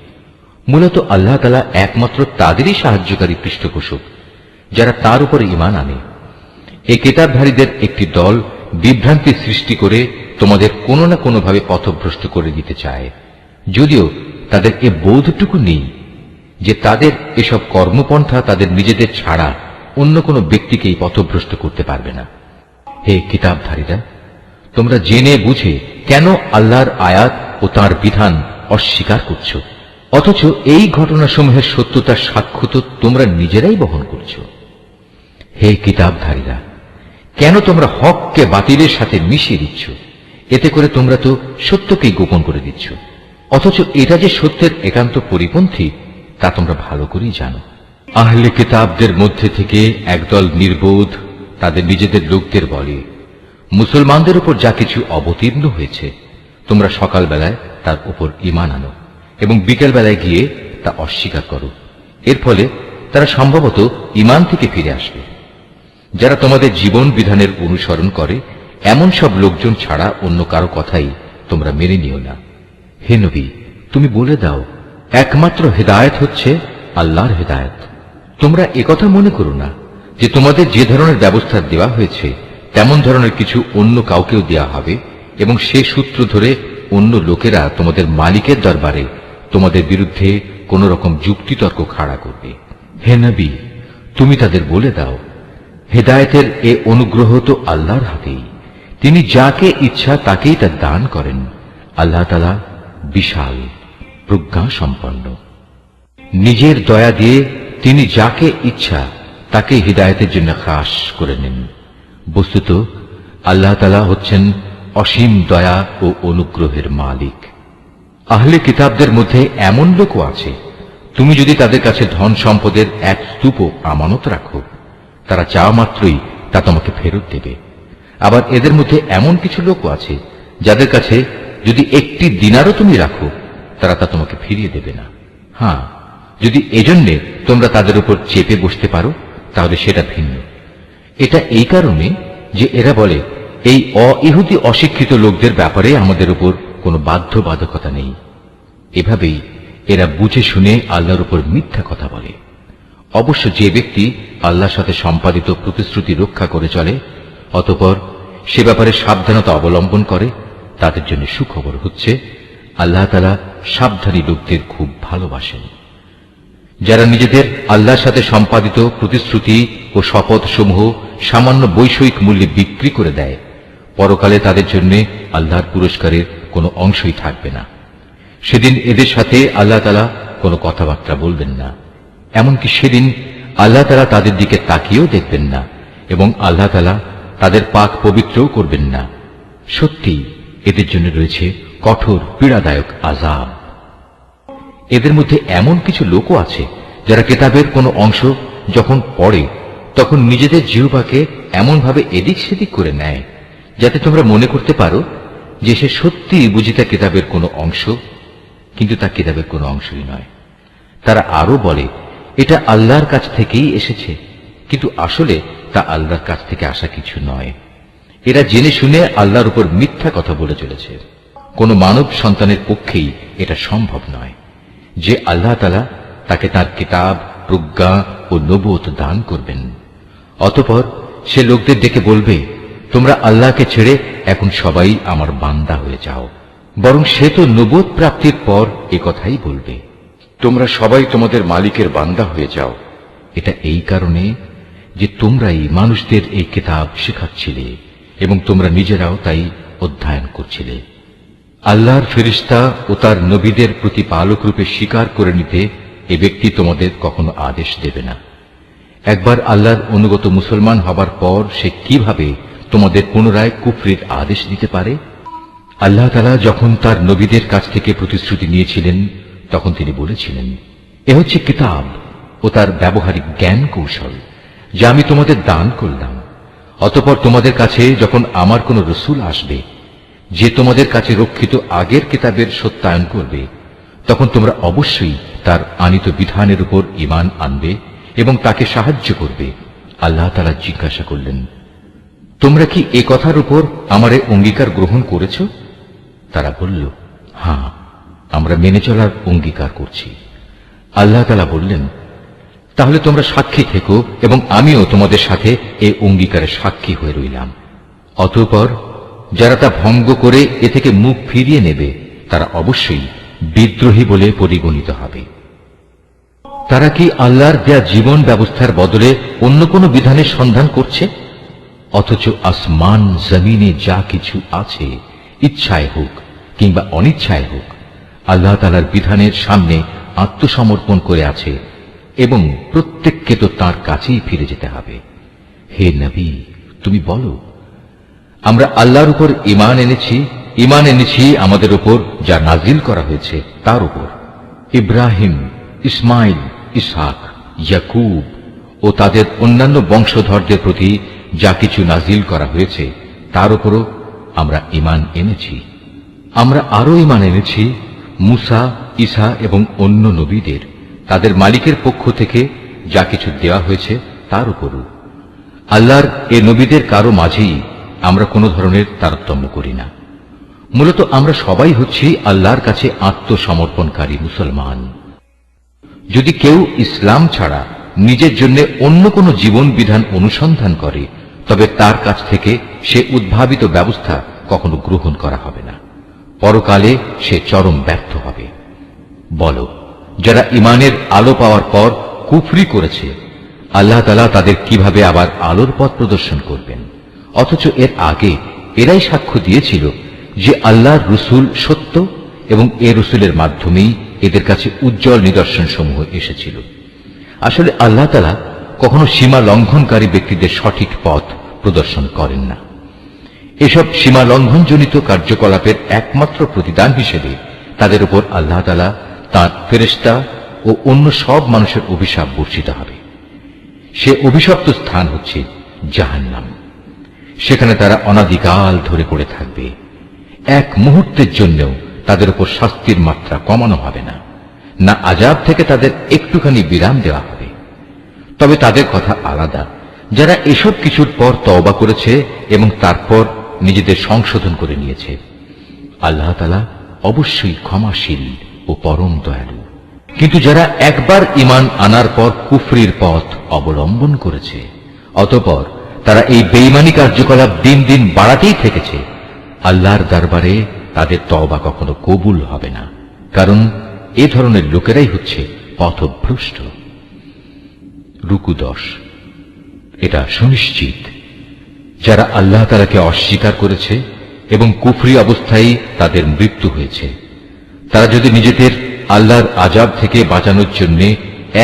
মূলত আল্লাহ তাআলা একমাত্র তাদেরই সাহায্যকারী পৃষ্ঠপোষক যারা তার উপর ঈমান আনে। এই কিতাবধারীদের একটি দল বিভ্রান্তি সৃষ্টি করে তোমাদের কোনো না কোনোভাবে পথভ্রষ্ট করে দিতে চায়, যদিও তাদের এ বোধটুকু নেই যে তাদের এসব কর্মপন্থা তাদের নিজেদের ছাড়া অন্য কোনো ব্যক্তিকেই পথভ্রষ্ট করতে পারবে না। হে কিতাবধারীরা, তোমরা জেনে বুঝে কেন আল্লাহর আয়াত ও তার বিধান অস্বীকার করছো, অথচ এই ঘটনাসমূহের সত্যতার সাক্ষ্য তো তোমরা নিজেরাই বহন করছো। হে কিতাবধারীরা, কেন তোমরা হককে বাতিলের সাথে মিশিয়ে দিচ্ছ? এতে করে তোমরা তো সত্যকেই গোপন করে দিচ্ছ, অথচ এটা যে সত্যের একান্ত পরিপন্থী তা তোমরা ভালো করেই জানো। আহলে কিতাবদের মধ্যে থেকে একদল নির্বোধ তাদের নিজেদের লোকদের বলে, মুসলমানদের উপর যা কিছু অবতীর্ণ হয়েছে তোমরা সকালবেলায় তার উপর ঈমান আনো এবং বিকেল বেলায় গিয়ে তা অস্বীকার করো। এর ফলে তারা সম্ভবত ঈমান থেকে ফিরে আসবে। যারা তোমাদের জীবন বিধানের অনুসরণ করে এমন সব লোকজন ছাড়া অন্য কারো কথাই তোমরা মেনে নিও না। হে নবী, তুমি বলে দাও, একমাত্র হেদায়েত হচ্ছে আল্লাহর হেদায়েত। তোমরা একথা মনে করো না যে তোমাদের যে ধরনের ব্যবস্থা দেওয়া হয়েছে তেমন ধরনের কিছু অন্য কাউকেও দেওয়া হবে এবং সে সূত্র ধরে অন্য লোকেরা তোমাদের মালিকের দরবারে তোমাদের বিরুদ্ধে কোন রকম যুক্তিতর্ক খাড়া করবে। হে নবী, তুমি তাদের বলে দাও, হেদায়েতের এ অনুগ্রহ তো আল্লাহর হাতেই। তিনি যাকে ইচ্ছা তাকেই তা দান করেন। আল্লাহ তাআলা বিশাল প্রজ্ঞা সম্পন্ন। নিজের দয়া দিয়ে তিনি যাকে ইচ্ছা তাকে হিদায়াতের জন্য খাস করে নেন। বস্তুত আল্লাহ তাআলা হচ্ছেন অসীম দয়া ও অনুগ্রহের মালিক। আহলে কিতাবদের মধ্যে এমন লোকও আছে, তুমি যদি তাদের কাছে ধন সম্পদের এক স্তূপ আমানত রাখো, তারা চাওয়া মাত্রই তা তোমাকে ফেরত দেবে। আবার এদের মধ্যে এমন কিছু লোকও আছে যাদের কাছে যদি একটি দিনারও তুমি রাখো, তারা তা তোমাকে ফিরিয়ে দেবে না। হ্যাঁ, যদি এজন্য তোমরা তাদের উপর চেপে বসতে পারো তাহলে সেটা ভিন্ন। এটা এই কারণে যে এরা বলে, এই অইহুদি অশিক্ষিত লোকদের ব্যাপারে আমাদের উপর কোনো বাধ্যবাধকতা নেই। এভাবেই এরা বুঝে শুনে আল্লাহর উপর মিথ্যা কথা বলে। অবশ্য যে ব্যক্তি আল্লাহর সাথে সম্পাদিত প্রতিশ্রুতি রক্ষা করে চলে, অতঃপর সে ব্যাপারে সাবধানতা অবলম্বন করে, তাদের জন্য সুখবর হচ্ছে আল্লাহ তাআলা সাবধানী লোকদের খুব ভালোবাসেন। যারা নিজেদের আল্লাহর সাথে সম্পাদিত প্রতিশ্রুতি ও শপথ সমূহ সামান্য বৈষয়িক মূল্যে বিক্রি করে দেয়, পরকালে তাদের জন্য আল্লাহর পুরস্কারের কোনো অংশই থাকবে না। সেদিন এদের সাথে আল্লাহ তাআলা কোনো কথাবার্তা বলবেন না, এমনকি সেদিন আল্লাহ তাআলা তাদের দিকে তাকিয়েও দেখবেন না এবং আল্লাহ তাআলা তাদের পাক পবিত্রও করবেন না। সত্যি এদের জন্য রয়েছে কঠোর পীড়াদায়ক আযাব। এদের মধ্যে এমন কিছু লোকও আছে যারা কিতাবের কোনো অংশ যখন পড়ে তখন নিজেদের জিহ্বাকে এমনভাবে এদিক সেদিক করে নেয় যাতে তোমরা মনে করতে পারো যে সে সত্যি বুঝি তা কিতাবের কোনো অংশ, কিন্তু তা কিতাবের কোনো অংশই নয়। তারা আরো বলে এটা আল্লাহর কাছ থেকেই এসেছে, কিন্তু আসলে তা আল্লাহর কাছ থেকে আসা কিছু নয়। এরা জেনে শুনে আল্লাহর উপর মিথ্যা কথা বলে চলেছে। কোন মানব সন্তানের পক্ষেই এটা সম্ভব নয় যে আল্লাহ তাআলা তাকে তার কিতাব, প্রজ্ঞা ও নবুয়ত দান করবেন। অতঃপর সে লোকদের ডেকে বলবে, তোমরা আল্লাহকে ছেড়ে এখন সবাই আমার বান্দা হয়ে যাও। বরং সে তো নবুয়ত প্রাপ্তির পর এ কথাই বলবে, তোমরা সবাই তোমাদের মালিকের বান্দা হয়ে যাও। এটা এই কারণে যে তোমরাই মানুষদের এই কিতাব শেখাচ্ছিলে এবং তোমরা নিজেরাও তাই অধ্যয়ন করছিলে। আল্লাহর ফেরেশতা ও তার নবীদের প্রতিপালক রূপে স্বীকার করে নিতে এ ব্যক্তি তোমাদের কখনো আদেশ দেবে না। একবার আল্লাহর অনুগত মুসলমান হবার পর সে কিভাবে তোমাদের পুনরায় কুফরির আদেশ দিতে পারে? আল্লাহ তাআলা যখন তার নবীদের কাছ থেকে প্রতিশ্রুতি নিয়েছিলেন তখন তিনি বলেছিলেন, এ হচ্ছে কিতাব ও তার ব্যবহারিক জ্ঞান কৌশল যা আমি তোমাদের দান করলাম। অতঃপর তোমাদের কাছে যখন আমার কোন রসূল আসবে যে তোমাদের কাছে রক্ষিত আগের কিতাবের সত্যায়ন করবে, তখন তোমরা অবশ্যই তার আনিত বিধানের উপর ঈমান আনবে এবং তাকে সাহায্য করবে। আল্লাহ তাআলা জিজ্ঞাসা করলেন, তোমরা কি এ কথার উপর আমার অঙ্গীকার গ্রহণ করেছ? তারা বলল, হ্যাঁ, আমরা মেনে চলার অঙ্গীকার করছি। আল্লাহ তাআলা বললেন, তাহলে তোমরা সাক্ষী থেকো এবং আমিও তোমাদের সাথে এই অঙ্গীকারে সাক্ষী হয়ে রইলাম। অতঃপর যারা তা ভঙ্গ করে এ থেকে মুখ ফিরিয়ে নেবে তারা অবশ্যই বিদ্রোহী বলে পরিগণিত হবে। তারা কি আল্লাহর দেয়া জীবন ব্যবস্থার বদলে অন্য কোনো বিধানের সন্ধান করছে? অথচ আসমান জমিনে যা কিছু আছে, ইচ্ছায় হোক কিংবা অনিচ্ছায় হোক, আল্লাহ তাআলার বিধানের সামনে আত্মসমর্পণ করে আছে এবং প্রত্যেককে তো তার কাছেই ফিরে যেতে হবে। হে নবী, তুমি বলো, আমরা আল্লাহর উপর ঈমান এনেছি আমাদের উপর যা নাজিল করা হয়েছে তার উপর, ইব্রাহিম, ইসমাইল, ইসহাক, ইয়াকুব ও তাদের অন্যান্য বংশধরদের প্রতি যা কিছু নাজিল করা হয়েছে তার উপরও আমরা ঈমান এনেছি। আমরা আরো ঈমান এনেছি মুসা, ঈসা এবং অন্য নবীদের তাদের মালিকের পক্ষ থেকে যা কিছু দেওয়া হয়েছে তার উপরও। আল্লাহর এ নবীদের কারো মাঝেই আমরা কোনো ধরনের তারতম্য করি না। মূলত আমরা সবাই হচ্ছি আল্লাহর কাছে আত্মসমর্পণকারী মুসলমান। যদি কেউ ইসলাম ছাড়া নিজের জন্য অন্য কোনো জীবন বিধান অনুসন্ধান করে, তবে তার কাছ থেকে সে উদ্ভাবিত ব্যবস্থা কখনো গ্রহণ করা হবে না। পরকালে সে চরম ব্যর্থ হবে। বলো, যারা ঈমানের আলো পাওয়ার পর কুফরি করেছে, আল্লাহ তাআলা তাদের কিভাবে আবার আলোর পথ প্রদর্শন করবেন? অথচ এর আগে এরাই সাক্ষ্য দিয়েছিল যে আল্লাহর রসুল সত্য এবং এ রসুলের মাধ্যমেই এদের কাছে উজ্জ্বল নিদর্শন সমূহ এসেছিল। আসলে আল্লাহ তাআলা কখনো সীমা লঙ্ঘনকারী ব্যক্তিদের সঠিক পথ প্রদর্শন করেন না। এসব সীমা লঙ্ঘনজনিত কার্যকলাপের একমাত্র প্রতিদান হিসেবে তাদের উপর আল্লাহ তাআলা তাঁর ফেরেশতা ও অন্য সব মানুষের অভিশাপ বর্ষিত হবে। সে অভিশপ্ত স্থান হচ্ছে জাহান্নাম। সেখানে তারা অনাদিকাল ধরে পড়ে থাকবে। এক মুহূর্তের জন্যও তাদের উপর শাস্তির মাত্রা কমানো হবে না, না আযাব থেকে তাদের একটুখানি বিরাম দেওয়া হবে। তবে তাদের কথা আলাদা, যারা এসব কিছুর পর তওবা করেছে এবং তারপর নিজেদের সংশোধন করে নিয়েছে। আল্লাহ তাআলা অবশ্যই ক্ষমাশীল ও পরম দয়ালু। কিন্তু যারা একবার ঈমান আনার পর কুফরির পথ অবলম্বন করেছে, অতঃপর তারা এই বেঈমানি কার্যকলাপ দিন দিন বাড়াতেই থেকেছে, আল্লাহর দরবারে তাদের তওবা কখনো কবুল হবে না, কারণ এ ধরনের লোকেরাই হচ্ছে পথভ্রষ্ট। রুকু 10। এটা সুনিশ্চিত, যারা আল্লাহ তাআলাকে অস্বীকার করেছে এবং কুফরি অবস্থায় তাদের মৃত্যু হয়েছে, তারা যদি নিজেদের আল্লাহর আযাব থেকে বাঁচানোর জন্য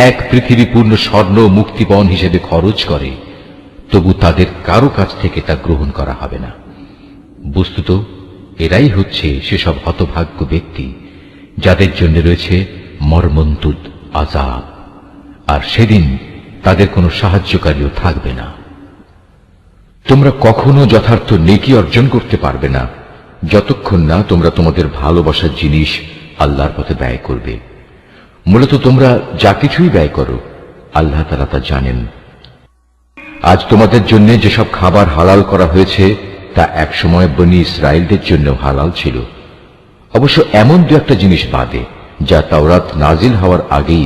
এক পৃথিবী পূর্ণ স্বর্ণ মুক্তিপণ হিসেবে খরচ করে, তবু তাদের কারো কাছ থেকে তা গ্রহণ করা হবে না। বস্তুত এরাই হচ্ছে সেসব হতভাগ্য ব্যক্তি যাদের জন্য রয়েছে মর্মন্তুদ আযাব, আর সেদিন তাদের কোনো সাহায্যকারীও থাকবে না। তোমরা কখনো যথার্থ নেকি অর্জন করতে পারবে না যতক্ষণ না তোমরা তোমাদের ভালোবাসার জিনিস আল্লাহর পথে ব্যয় করবে। মূলত তোমরা যা কিছুই ব্যয় করো, আল্লাহ তাআলা তা জানেন। আজ তোমাদের জন্য যেসব খাবার হালাল করা হয়েছে তা একসময় বনী ইসরায়েলদের জন্য হালাল ছিল, অবশ্য এমন দু একটা জিনিস বাদে যা তাওরাত নাজিল হওয়ার আগেই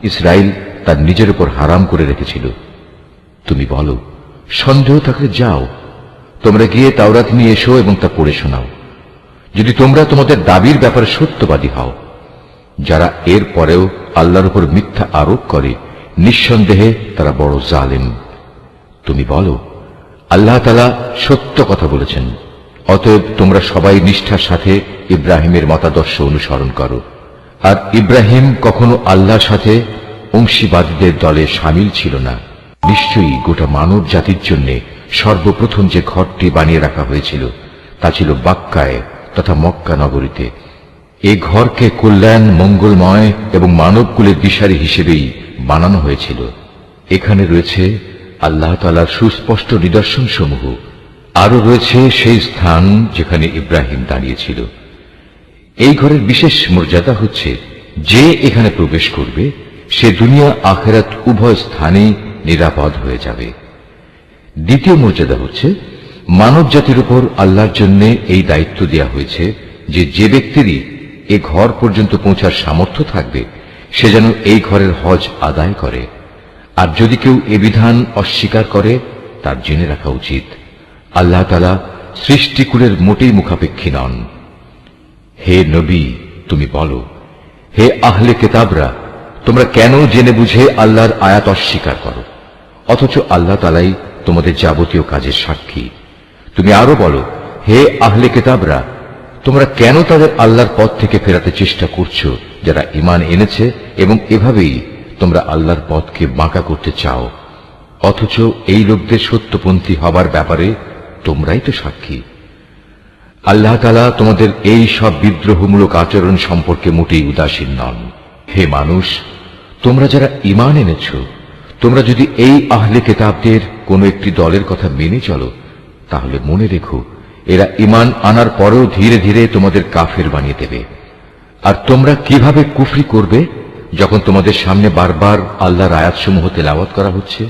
ইসরায়েল তার নিজের উপর হারাম করে রেখেছিল। তুমি বলো, সন্দেহ থাকলে যাও, তোমরা গিয়ে তাওরাত নিয়ে এসো এবং তা পড়ে শোনাও, যদি তোমরা তোমাদের দাবির ব্যাপারে সত্যবাদী হও। যারা এর পরেও আল্লাহর উপর মিথ্যা আরোপ করে, নিঃসন্দেহে তারা বড় জালেম। তুমি বলো, আল্লাহ তাআলা সত্য কথা বলেছেন, অতএব তোমরা সবাই নিষ্ঠার সাথে ইব্রাহিমের মতাদর্শ অনুসরণ করো। আর ইব্রাহিম কখনো আল্লাহর সাথে অংশীবাদীদের দলে সামিল ছিল না। নিশ্চয়ই গোটা মানব জাতির জন্য সর্বপ্রথম যে ঘরটি বানিয়ে রাখা হয়েছিল তা ছিল বাক্কায় তথা মক্কা নগরীতে। এ ঘরকে কল্যাণ, মঙ্গলময় এবং মানবকুলের দিশারি হিসেবেই বানানো হয়েছিল। এখানে রয়েছে আল্লাহ তাআলার সুস্পষ্ট নিদর্শন সমূহ। আরো রয়েছে সেই স্থান যেখানে ইব্রাহিম দাঁড়িয়েছিল। এই ঘরের বিশেষ মর্যাদা হচ্ছে, যে এখানে প্রবেশ করবে সে দুনিয়া আখিরাত উভয় স্থানে নিরাপদ হয়ে যাবে। দ্বিতীয় মর্যাদা হচ্ছে, মানব জাতির উপর আল্লাহর জন্য এই দায়িত্ব দেয়া হয়েছে যে যে ব্যক্তিরই এ ঘর পর্যন্ত পৌঁছার সামর্থ্য থাকবে সে যেন এই ঘরের হজ আদায় করে। আর যদি কেউ এ বিধান অস্বীকার করে, তার জেনে রাখা উচিত আল্লাহ তাআলা সৃষ্টিকুলের মোটেই মুখাপেক্ষী নন। হে নবী, তুমি বলো, হে আহলে কিতাবরা, তোমরা কেন জেনে বুঝে আল্লাহর আয়াত অস্বীকার করো, অথচ আল্লাহ তাআলাই তোমাদের যাবতীয় কাজের সাক্ষী। তুমি আরো বলো, হে আহলে কিতাবরা, তোমরা কেন তাদের আল্লাহর পথ থেকে ফেরাতে চেষ্টা করছো যারা ঈমান এনেছে, এবং এভাবেই তোমরা আল্লাহর পথকে বাঁকা করতে চাও, অথচ এই লোকদের সত্যপন্থী হবার ব্যাপারে তোমরাই তো সাক্ষী। আল্লাহ তাআলা তোমাদের এই সব বিদ্রোহমূলক আচরণ সম্পর্কে মোটেই উদাসীন নন। হে মানুষ, তোমরা যারা ঈমান এনেছ, তোমরা যদি এই আহলে কিতাবদের কোন একটি দলের কথা মেনে চলো, তাহলে মনে রেখো এরা ঈমান আনার পরেও ধীরে ধীরে তোমাদের কাফের বানিয়ে দেবে। আর তোমরা কিভাবে কুফরি করবে যখন তোমাদের সামনে বারবার আল্লাহর আয়াতসমূহ তেলাওয়াত করা হচ্ছে?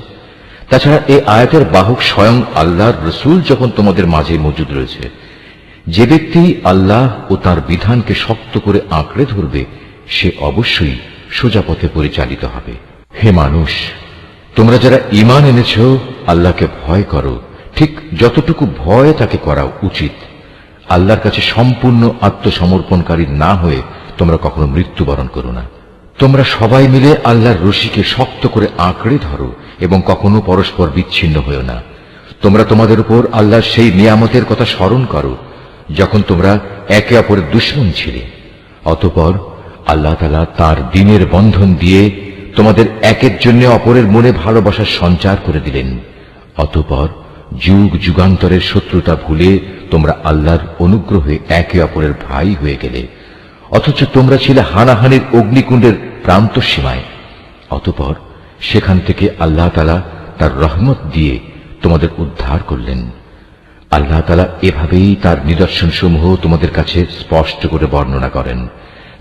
তাছাড়া এই আয়াতের বাহক স্বয়ং আল্লাহর রসূল যখন তোমাদের মাঝে মজুদ রয়েছে। যে ব্যক্তি আল্লাহ ও তার বিধানকে শক্ত করে আঁকড়ে ধরবে সে অবশ্যই সোজা পথে পরিচালিত হবে। হে মানুষ, তোমরা যারা ঈমান এনেছ আল্লাহকে ভয় করো, ঠিক যতটুকু ভয় তাকে করা উচিত। আল্লাহর কাছে সম্পূর্ণ আত্মসমর্পণকারী না হয়ে তোমরা কখনো মৃত্যুবরণ করো না। তোমরা সবাই মিলে আল্লাহর রশিকে শক্ত করে আঁকড়ে ধরো এবং কখনো পরস্পর বিচ্ছিন্ন হয়েও না। তোমরা তোমাদের উপর আল্লাহর সেই নিয়ামতের কথা স্মরণ করো যখন তোমরা একে অপরের দুশমন ছিলে। অতঃপর আল্লাহ তাআলা তার দ্বীনের বন্ধন দিয়ে তোমাদের একের জন্য অপরের মনে ভালোবাসার সঞ্চার করে দিলেন। অতঃপর যুগ যুগান্তরের শত্রুতা ভুলে তোমরা আল্লাহর অনুগ্রহে একে অপরের ভাই হয়ে গেলে, অথচ তোমরা ছিলে হানাহানির অগ্নিকুণ্ডের প্রান্ত সীমায়। অতঃপর সেখান থেকে আল্লাহ তাআলা তার রহমত দিয়ে তোমাদের উদ্ধার করলেন। আল্লাহ তাআলা এভাবেই তার নিদর্শনসমূহ তোমাদের কাছে স্পষ্ট করে বর্ণনা করেন,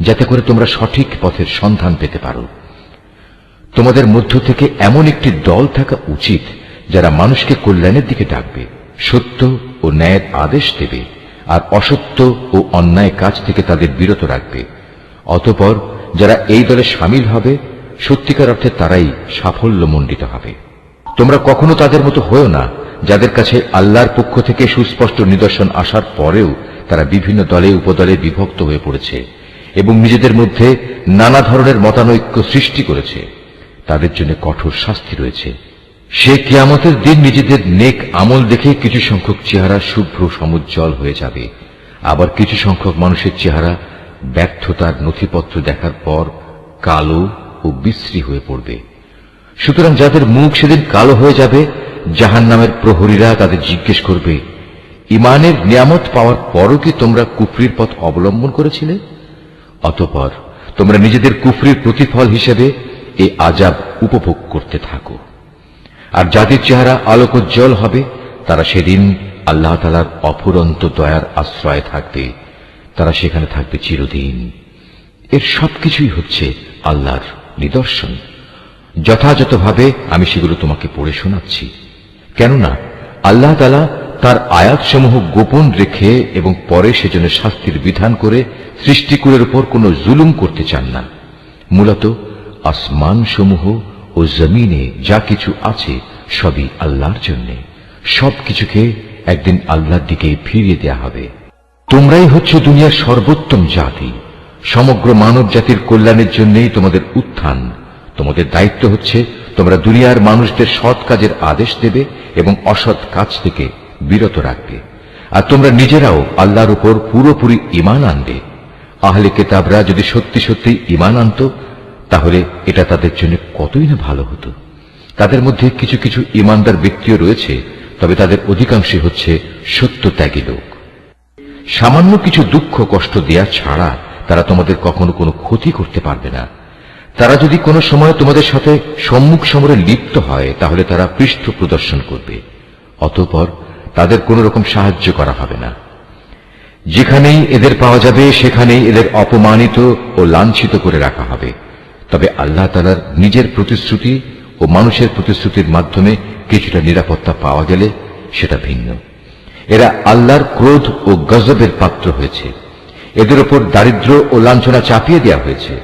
যাতে করে তোমরা সঠিক পথের সন্ধান পেতে পারো। তোমাদের মধ্য থেকে এমন একটি দল থাকা উচিত যারা মানুষকে কল্যাণের দিকে ডাকবে, সত্য ও ন্যায়ের আদেশ দেবে, আর অসত্য ও অন্যায় কাজ থেকে তাদের বিরত রাখবে। অতঃপর যারা এই দলে সামিল হবে সত্যিকার অর্থে তারাই সাফল্যমণ্ডিত হবে। তোমরা কখনো তাদের মতো হয়েও না যাদের কাছে আল্লাহর পক্ষ থেকে সুস্পষ্ট নিদর্শন আসার পরেও তারা বিভিন্ন দলে উপদলে বিভক্ত হয়ে পড়েছে এবং নিজেদের মধ্যে নানা ধরনের মতানৈক্য সৃষ্টি করেছে। তাদের জন্য কঠোর শাস্তি রয়েছে। সে কিয়ামতের দিন নিজেদের নেক আমল দেখে কিছু সংখ্যক চেহারা শুভ্র সমুজ্জ্বল হয়ে যাবে, আবার কিছু সংখ্যক মানুষের চেহারা ব্যর্থতার নথিপত্র দেখার পর কালো ও বিশ্রী হয়ে পড়বে। সুতরাং যাদের মুখ সেদিন কালো হয়ে যাবে, জাহান্নামের প্রহরীরা তাদের জিজ্ঞেস করবে, ঈমানের নিয়ামত পাওয়ার পরও কি তোমরা কুফরির পথ অবলম্বন করেছিলে? অতঃপর তোমরা নিজেদের কুফরির প্রতিফল হিসেবে এই আযাব উপভোগ করতে থাকো। আর যাদের চেহারা আলোকোজ্জ্বল হবে তারা সেদিন আল্লাহ তাআলার অফুরন্ত দয়ার আশ্রয়ে থাকবে, তারা সেখানে থাকবে চিরদিন। এর সবকিছুই হচ্ছে আল্লাহর নিদর্শন। যথাযথভাবে আমি সেগুলো তোমাকে পড়ে শোনাচ্ছি, কেননা আল্লাহ তাআলা তার আয়াতসমূহ গোপন রেখে এবং পরে সেজন্য শাস্তির বিধান করে সৃষ্টিকুলের উপর কোনো জুলুম করতে চান না। মূলত আসমানসমূহ ও জমিনে যা কিছু আছে সবই আল্লাহর জন্য। সবকিছুকে একদিন আল্লাহর দিকে ফিরিয়ে দেয়া হবে। তোমরাই হচ্ছে দুনিয়ার সর্বোত্তম জাতি। সমগ্র মানব জাতির কল্যাণের জন্যই তোমাদের উত্থান। তোমাদের দায়িত্ব হচ্ছে তোমরা দুনিয়ার মানুষদের সৎ কাজের আদেশ দেবে এবং অসৎ কাজ থেকে বিরত রাখবে। আর তোমরা নিজেরাও আল্লাহর উপর পুরোপুরি ঈমান আনবে। আহলে কিতাবরা যদি সত্যি সত্যি ঈমান আনত তাহলে এটা তাদের জন্য কতই না ভালো হতো। তাদের মধ্যে কিছু কিছু ঈমানদার ব্যক্তিও রয়েছে, তবে তাদের অধিকাংশই হচ্ছে সত্যত্যাগী লোক। সামান্য কিছু দুঃখ কষ্ট দেয়া ছাড়া তারা তোমাদের কখনো কোনো ক্ষতি করতে পারবে না। তারা যদি কোনো সময় তোমাদের সাথে সম্মুখ সমরে লিপ্ত হয় তাহলে তারা পৃষ্ঠ প্রদর্শন করবে, অতঃপর তাদের কোন রকম সাহায্য করা হবে না। যেখানেই এদের পাওয়া যাবে সেখানেই এদের অপমানিত ও লাঞ্ছিত করে রাখা হবে। তবে আল্লাহ তাআলার নিজের প্রতিশ্রুতি ও মানুষের প্রতিশ্রুতির মাধ্যমে কিছুটা নিরাপত্তা পাওয়া গেলে সেটা ভিন্ন। এরা আল্লাহর ক্রোধ ও গজবের পাত্র হয়েছে। এদের উপর দারিদ্র ও লাঞ্ছনা চাপিয়ে দেওয়া হয়েছে।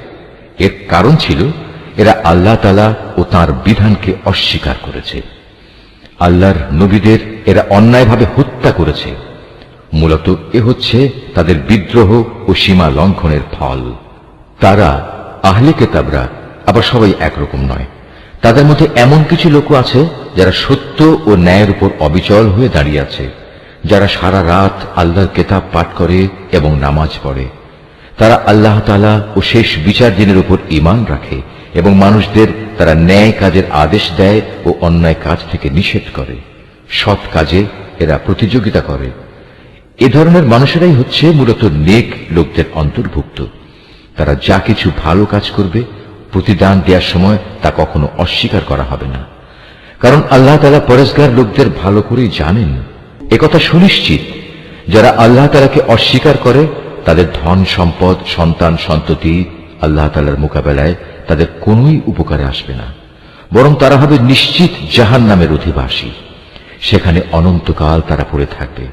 এর কারণ ছিল এরা আল্লাহ তাআলা ও তাঁর বিধানকে অস্বীকার করেছে। আল্লাহর নবীদের এরা অন্যায়ভাবে হত্যা করেছে। মূলত এ হচ্ছে তাদের বিদ্রোহ ও সীমা লঙ্ঘনের ফল। তারা আহলে কিতাবরা আবার সবাই একরকম নয়। তাদের মধ্যে এমন কিছু লোক আছে যারা সত্য ও ন্যায়ের উপর অবিচল হয়ে দাঁড়িয়ে আছে, যারা সারা রাত আল্লাহর কিতাব পাঠ করে এবং নামাজ পড়ে। তারা আল্লাহ তাআলা ও শেষ বিচার দিনের উপর ঈমান রাখে এবং মানুষদের তারা ন্যায় কাজের আদেশ দেয় ও অন্যায় কাজ থেকে নিষেধ করে। সৎ কাজে এরা প্রতিযোগিতা করে। এ ধরনের মানুষেরাই হচ্ছে মূলত নেক লোকদের অন্তর্ভুক্ত। তারা যা কিছু ভালো কাজ করবে প্রতিদান দেওয়ার সময় তা কখনো অস্বীকার করা হবে না, কারণ আল্লাহ তাআলা পরেজগার লোকদের ভালো করেই জানেন। একথা সুনিশ্চিত যারা আল্লাহ তাআলাকে অস্বীকার করে তাদের ধন সম্পদ সন্তান সন্ততি আল্লাহ তাআলার মোকাবেলায় তাদের কোনোই উপকারে আসবে না, বরং তারা হবে নিশ্চিত জাহান্নামের অধিবাসী। সেখানে অনন্তকাল তারা পড়ে থাকবে।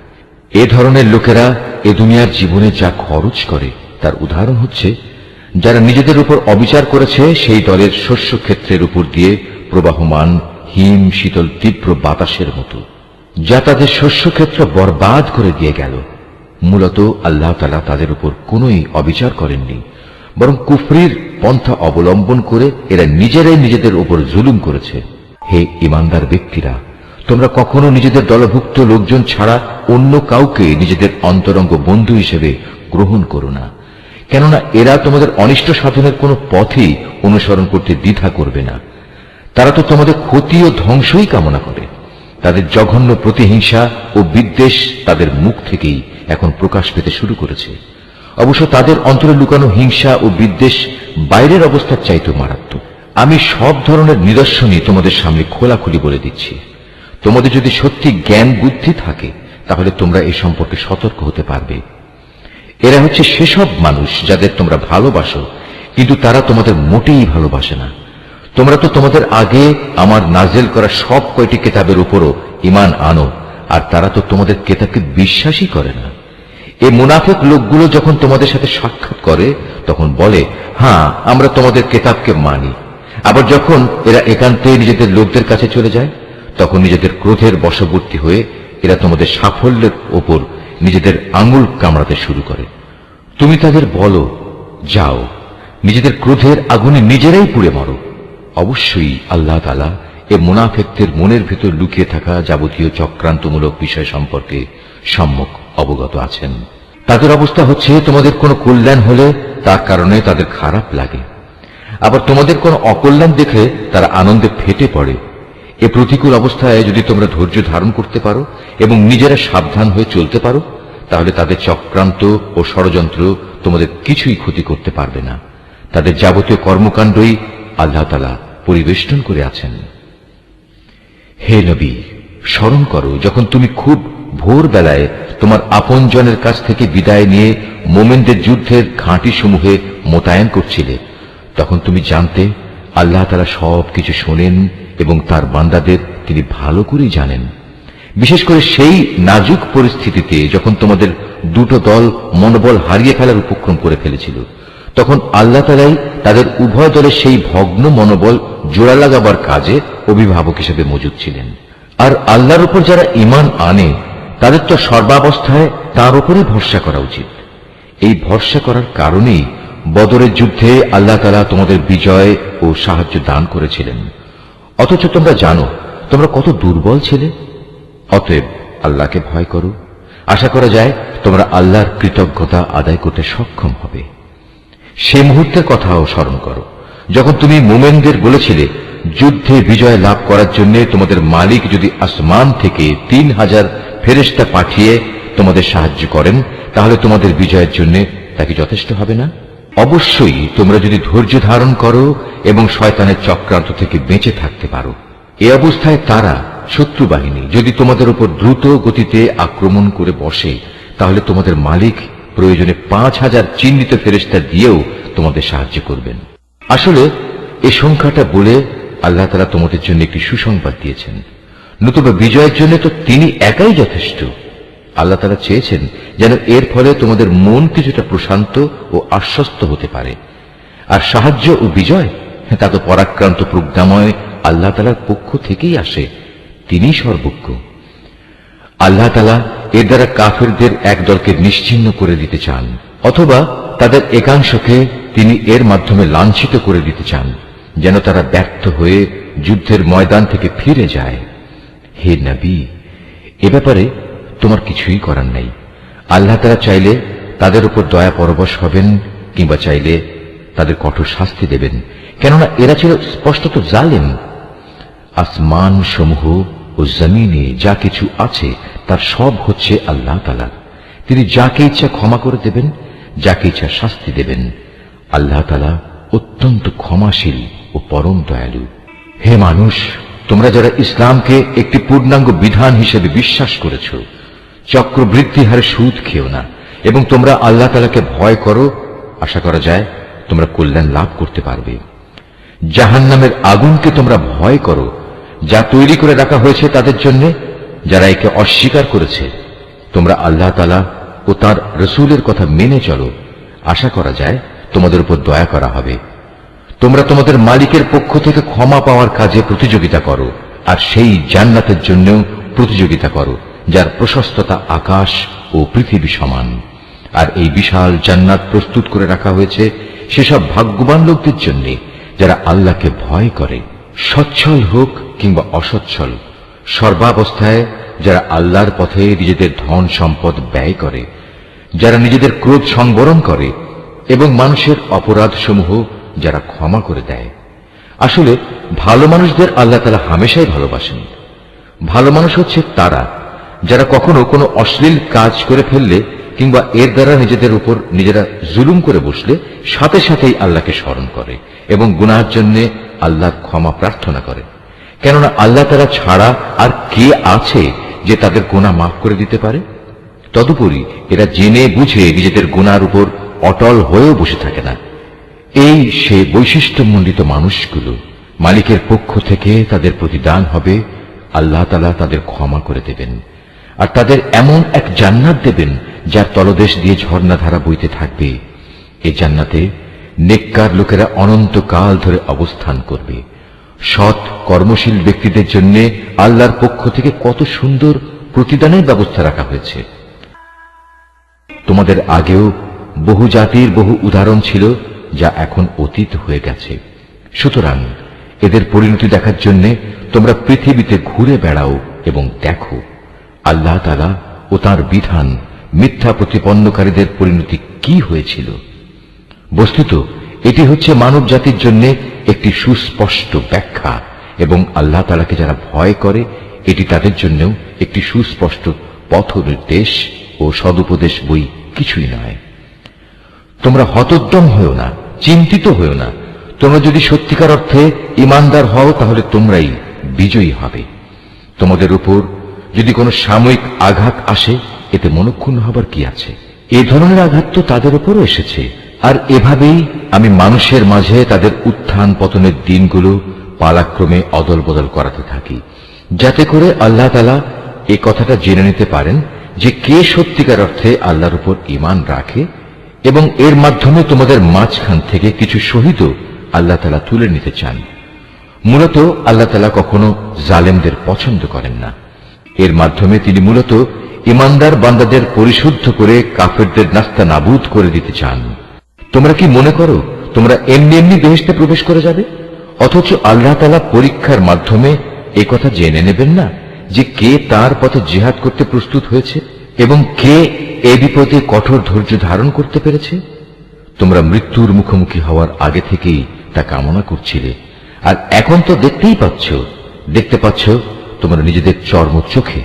এ ধরনের লোকেরা এ দুনিয়ার জীবনে যা খরচ করে তার উদাহরণ হচ্ছে যারা নিজেদের উপর অবিচার করেছে সেই দলের শস্য ক্ষেত্রের উপর দিয়ে প্রবাহমান হিম শীতল তীব্র বাতাসের মতো, যা তাদের শস্য ক্ষেত্র বরবাদ করে দিয়ে গেল। মূলত আল্লাহ তাআলা তাদের উপর কোনোই অবিচার করেননি, বরং কুফরির পন্থা অবলম্বন করে এরা নিজেরাই নিজেদের উপর জুলুম করেছে। হে ঈমানদার ব্যক্তিরা, তোমরা কখনো নিজেদের দলভুক্ত লোকজন ছাড়া অন্য কাউকে নিজেদের অন্তরঙ্গ বন্ধু হিসেবে গ্রহণ করো না, কেননা এরা তোমাদের অনিষ্ট সাধনের কোনো পথই অনুসরণ করতে দ্বিধা করবে না। তারা তো তোমাদের ক্ষতি ও ধ্বংসই কামনা করে। তাদের জঘন্য প্রতিহিংসা ও বিদ্বেষ তাদের মুখ থেকেই এখন প্রকাশ পেতে শুরু করেছে। অবশ্য তাদের অন্তরে লুকানো হিংসা ও বিদ্বেষ বাইরের অবস্থার চাইতেও মারাত্মক। আমি সব ধরনের নিদর্শনই তোমাদের সামনে খোলাখুলি বলে দিচ্ছি। তোমাদের যদি সত্যি জ্ঞান বুদ্ধি থাকে তাহলে তোমরা এ সম্পর্কে সতর্ক হতে পারবে। এরা হচ্ছে সেসব মানুষ যাদের তোমরা ভালোবাসো, কিন্তু তারা তোমাদের মোটেই ভালোবাসে না। তোমরা তো তোমাদের আগে আমার নাজেল করা সব কয়টি কিতাবের উপরও ঈমান আনো, আর তারা তো তোমাদের কিতাবকে বিশ্বাসই করে না। এই মুনাফিক লোকগুলো যখন তোমাদের সাথে সাক্ষাৎ করে তখন বলে, হ্যাঁ আমরা তোমাদের কিতাবকে মানি। আবার যখন এরা একান্তে নিজেদের লোকদের কাছে চলে যায় তখন নিজেদের ক্রোধের বশবর্তী হয়ে এরা তোমাদের সাফল্যের ওপর নিজেদের আঙুল কামড়াতে শুরু করে। তুমি তাদের বলো, যাও নিজেদের ক্রোধের আগুনে নিজেরাই পুড়ে মরো। অবশ্যই আল্লাহ তাআলা এ মুনাফিকদের মনের ভেতর লুকিয়ে থাকা যাবতীয় চক্রান্তমূলক বিষয় সম্পর্কে সম্যক অবগত আছেন। তাদের অবস্থা হচ্ছে তোমাদের কোনো কল্যাণ হলে তার কারণে তাদের খারাপ লাগে, আবার তোমাদের কোনো অকল্যাণ দেখে তারা আনন্দে ফেটে পড়ে। এ প্রতিকূল অবস্থায় যদি তোমরা ধৈর্য ধারণ করতে পারো এবং নিজেরা সাবধান হয়ে চলতে পারো তাহলে তাদের চক্রান্ত ও ষড়যন্ত্র তোমাদের কিছুই ক্ষতি করতে পারবে না। তাদের যাবতীয় কর্মকাণ্ডই আল্লাহ তাআলা পরিবেষ্টন করে আছেন। হে নবী, স্মরণ করো যখন তুমি খুব ভোর বেলায় তোমার আপনজনের কাছ থেকে বিদায় নিয়ে মোমেনদের যুদ্ধের ঘাঁটি সমূহে মোতায়েন করছিলে। তখন তুমি জানতে আল্লাহ তাআলা সব কিছু শোনেন এবং তার বান্দাদের তিনি ভালো করেই জানেন। বিশেষ করে সেই নাজুক পরিস্থিতিতে যখন তোমাদের দুটো দল মনোবল হারিয়ে ফেলার উপক্রম করে ফেলেছিল, তখন আল্লাহ তাআলাই তাদের উভয় দলের সেই ভগ্ন মনোবল জোড়া লাগাবার কাজে অভিভাবক হিসেবে মজুদ ছিলেন। আর আল্লাহর উপর যারা ঈমান আনে তাদের তো সর্বাবস্থায় তার উপরে ভরসা করা উচিত। এই ভরসা করার কারণেই বদরের যুদ্ধে আল্লাহ তাআলা তোমাদের বিজয় ও সাহায্য দান করেছিলেন, অথচ তোমরা জানো তোমরা কত দুর্বল ছিলে। অতএব আল্লাহকে ভয় করো। আশা করা যায় তোমরা আল্লাহর কৃতজ্ঞতা আদায় করতে সক্ষম হবে। সে মুহূর্তের কথাও স্মরণ করো যখন তুমি মুমিনদের বলেছিলে, যুদ্ধে বিজয় লাভ করার জন্য তোমাদের মালিক যদি আসমান থেকে 3000 ফেরেশতা পাঠিয়ে তোমাদের সাহায্য করেন তাহলে তোমাদের বিজয়ের জন্য তা কি যথেষ্ট হবে না? অবশ্যই তোমরা যদি ধৈর্য ধারণ করো এবং শয়তানের চক্রান্ত থেকে বেঁচে থাকতে পারো। এ অবস্থায় তারা শত্রু বাহিনী যদি তোমাদের উপর দ্রুত গতিতে আক্রমণ করে বসে তাহলে তোমাদের মালিক প্রয়োজনে 5000 চিহ্নিত ফেরেশতা দিয়েও তোমাদের সাহায্য করবেন। আসলে এই সংখ্যাটা বলে আল্লাহ তাআলা তোমাদের জন্য একটি সুসংবাদ দিয়েছেন, নতুবা বিজয়ের জন্য তো তিনি একাই যথেষ্ট। আল্লাহ তাআলা চেয়েছেন যেন এর ফলে তোমাদের মন কিছুটা প্রশান্ত ও আশ্বস্ত হতে পারে। আর সাহায্য ও বিজয় তা তো পরাক্রান্ত প্রজ্ঞাময় আল্লাহ তাআলার পক্ষ থেকেই আসে, তিনিই সর্বজ্ঞ। আল্লাহ তাআলা এর দ্বারা কাফেরদের এক দলকে নিশ্চিহ্ন করে দিতে চান, অথবা তাদের একাংশকে তিনি এর মাধ্যমে লাঞ্ছিত করে দিতে চান, যেন তারা ব্যর্থ হয়ে যুদ্ধের ময়দান থেকে ফিরে যায়। হে নবী, এ ব্যাপারে তোমার কিছুই করার নাই। আল্লাহ তাআলা চাইলে তাদের উপর দয়া পরবশ হবেন কিংবা চাইলে তাদের কঠোর শাস্তি দেবেন, কেননা এরা ছিল স্পষ্টত জালেম। আসমান সমূহ ও জমিনে যা কিছু আছে তার সব হচ্ছে আল্লাহ তাআলার। তিনি যাকে ইচ্ছা ক্ষমা করে দেবেন, যাকে ইচ্ছা শাস্তি দেবেন। আল্লাহ তাআলা অত্যন্ত ক্ষমাশীল ও পরম দয়ালু। হে মানুষ, তোমরা যারা ইসলামকে একটি পূর্ণাঙ্গ বিধান হিসেবে বিশ্বাস করেছ, চক্রবৃদ্ধি হারে সুদ খেও না, এবং তোমরা আল্লাহ তাআলাকে ভয় করো, আশা করা যায় তোমরা কল্যাণ লাভ করতে পারবে। জাহান্নামের আগুনকে তোমরা ভয় করো, যা তৈরি করে রাখা হয়েছে তাদের জন্য যারা একে অস্বীকার করেছে। তোমরা আল্লাহ তাআলা ও তার রসূলের কথা মেনে চলো, আশা করা যায় তোমাদের উপর দয়া করা হবে। তোমরা তোমাদের মালিকের পক্ষ থেকে ক্ষমা পাওয়ার কাজে প্রতিযোগিতা করো, আর সেই জান্নাতের জন্যও প্রতিযোগিতা করো যার প্রশস্ততা আকাশ ও পৃথিবী সমান। আর এই বিশাল জান্নাত প্রস্তুত করে রাখা হয়েছে সেসব ভাগ্যবান লোকদের জন্য যারা আল্লাহকে ভয় করে, সচ্ছল হোক কিংবা অসচ্ছল, সর্বাবস্থায় যারা আল্লাহর পথে নিজেদের ধন সম্পদ ব্যয় করে, যারা নিজেদের ক্রোধ সংবরণ করে এবং মানুষের অপরাধসমূহ যারা ক্ষমা করে দেয়। আসলে ভালো মানুষদের আল্লাহ তাআলা হামেশাই ভালোবাসেন। ভালো মানুষ হচ্ছে তারা যারা কখনো কোনো অশ্লীল কাজ করে ফেললে কিংবা এর দ্বারা নিজেদের উপর নিজেরা জুলুম করে বসলে সাথে সাথেই আল্লাহকে স্মরণ করে এবং গুনাহের জন্য আল্লাহর ক্ষমা প্রার্থনা করে। কেননা আল্লাহ তাআলা ছাড়া আর কে আছে যে তাদের গুনাহ মাফ করে দিতে পারে? তদুপরি এরা জেনে বুঝে নিজেদের গুনার উপর অটল হয়েও বসে থাকে না। এই সে বৈশিষ্ট্যমণ্ডিত মানুষগুলো, মালিকের পক্ষ থেকে তাদের প্রতিদান হবে আল্লাহ তাআলা তাদের ক্ষমা করে দেবেন, আর তাদের এমন এক জান্নাত দেবেন যার তলদেশ দিয়ে ঝর্ণাধারা বইতে থাকবে। এই জান্নাতে নেককার লোকেরা অনন্তকাল ধরে অবস্থান করবে। সৎ কর্মশীল ব্যক্তিদের জন্য আল্লাহর পক্ষ থেকে কত সুন্দর প্রতিদানের ব্যবস্থা রাখা হয়েছে। তোমাদের আগেও বহু জাতির বহু উদাহরণ ছিল যা এখন অতীত হয়ে গেছে। সুতরাং এদের পরিণতি দেখার জন্য তোমরা পৃথিবীতে ঘুরে বেড়াও এবং দেখো আল্লাহ তাআলা ও তাঁর বিধান মিথ্যা প্রতিপন্নকারীদের পরিণতি কি হয়েছিল। বস্তুত এটি হচ্ছে মানব জাতির জন্য একটি সুস্পষ্ট ব্যাখ্যা, এবং আল্লাহ তাআলাকে যারা ভয় করে এটি তাদের জন্যও একটি সুস্পষ্ট পথ নির্দেশ ও সদুপদেশ বই কিছুই নয়। তোমরা হতোদ্যম হও না, চিন্তিত হও না। তোমরা যদি সত্যিকার অর্থে ঈমানদার হও তাহলে তোমরাই বিজয়ী হবে। তোমাদের উপর যদি কোনো সাময়িক আঘাত আসে এতে মনক্ষুণ্ণ হবার কি আছে? এ ধরনের আঘাত তো তাদের উপরও এসেছে, আর এভাবেই আমি মানুষের মাঝে তাদের উত্থান পতনের দিনগুলো পালাক্রমে অদল বদল করাতে থাকি, যাতে করে আল্লাহ তাআলা এ কথাটা জেনে নিতে পারেন যে কে সত্যিকার অর্থে আল্লাহর উপর ঈমান রাখে, এবং এর মাধ্যমে তোমাদের মাঝখান থেকে কিছু শহীদও আল্লাহ তাআলা তুলে নিতে চান। মূলত আল্লাহ তাআলা কখনো জালেমদের পছন্দ করেন না। এর মাধ্যমে তিনি মূলত ঈমানদার বান্দাদের পরিশুদ্ধ করে কাফেরদের নাস্তা নাবুদ করে দিতে চান। তোমরা কি মনে করো তোমরা এমনি এমনি বেহেশতে প্রবেশ করে যাবে? অথচ আল্লাহ তাআলা পরীক্ষার মাধ্যমে এ কথা জেনে নেবেন না যে কে তার পথে জিহাদ করতে প্রস্তুত হয়েছে এবং কে এ বিপদে কঠোর ধৈর্য ধারণ করতে পেরেছে? তোমরা মৃত্যুর মুখোমুখি হওয়ার আগে থেকেই তা কামনা করছিলে, আর এখন তো দেখতে পাচ্ছ তোমরা নিজেদের চর্ম চোখে।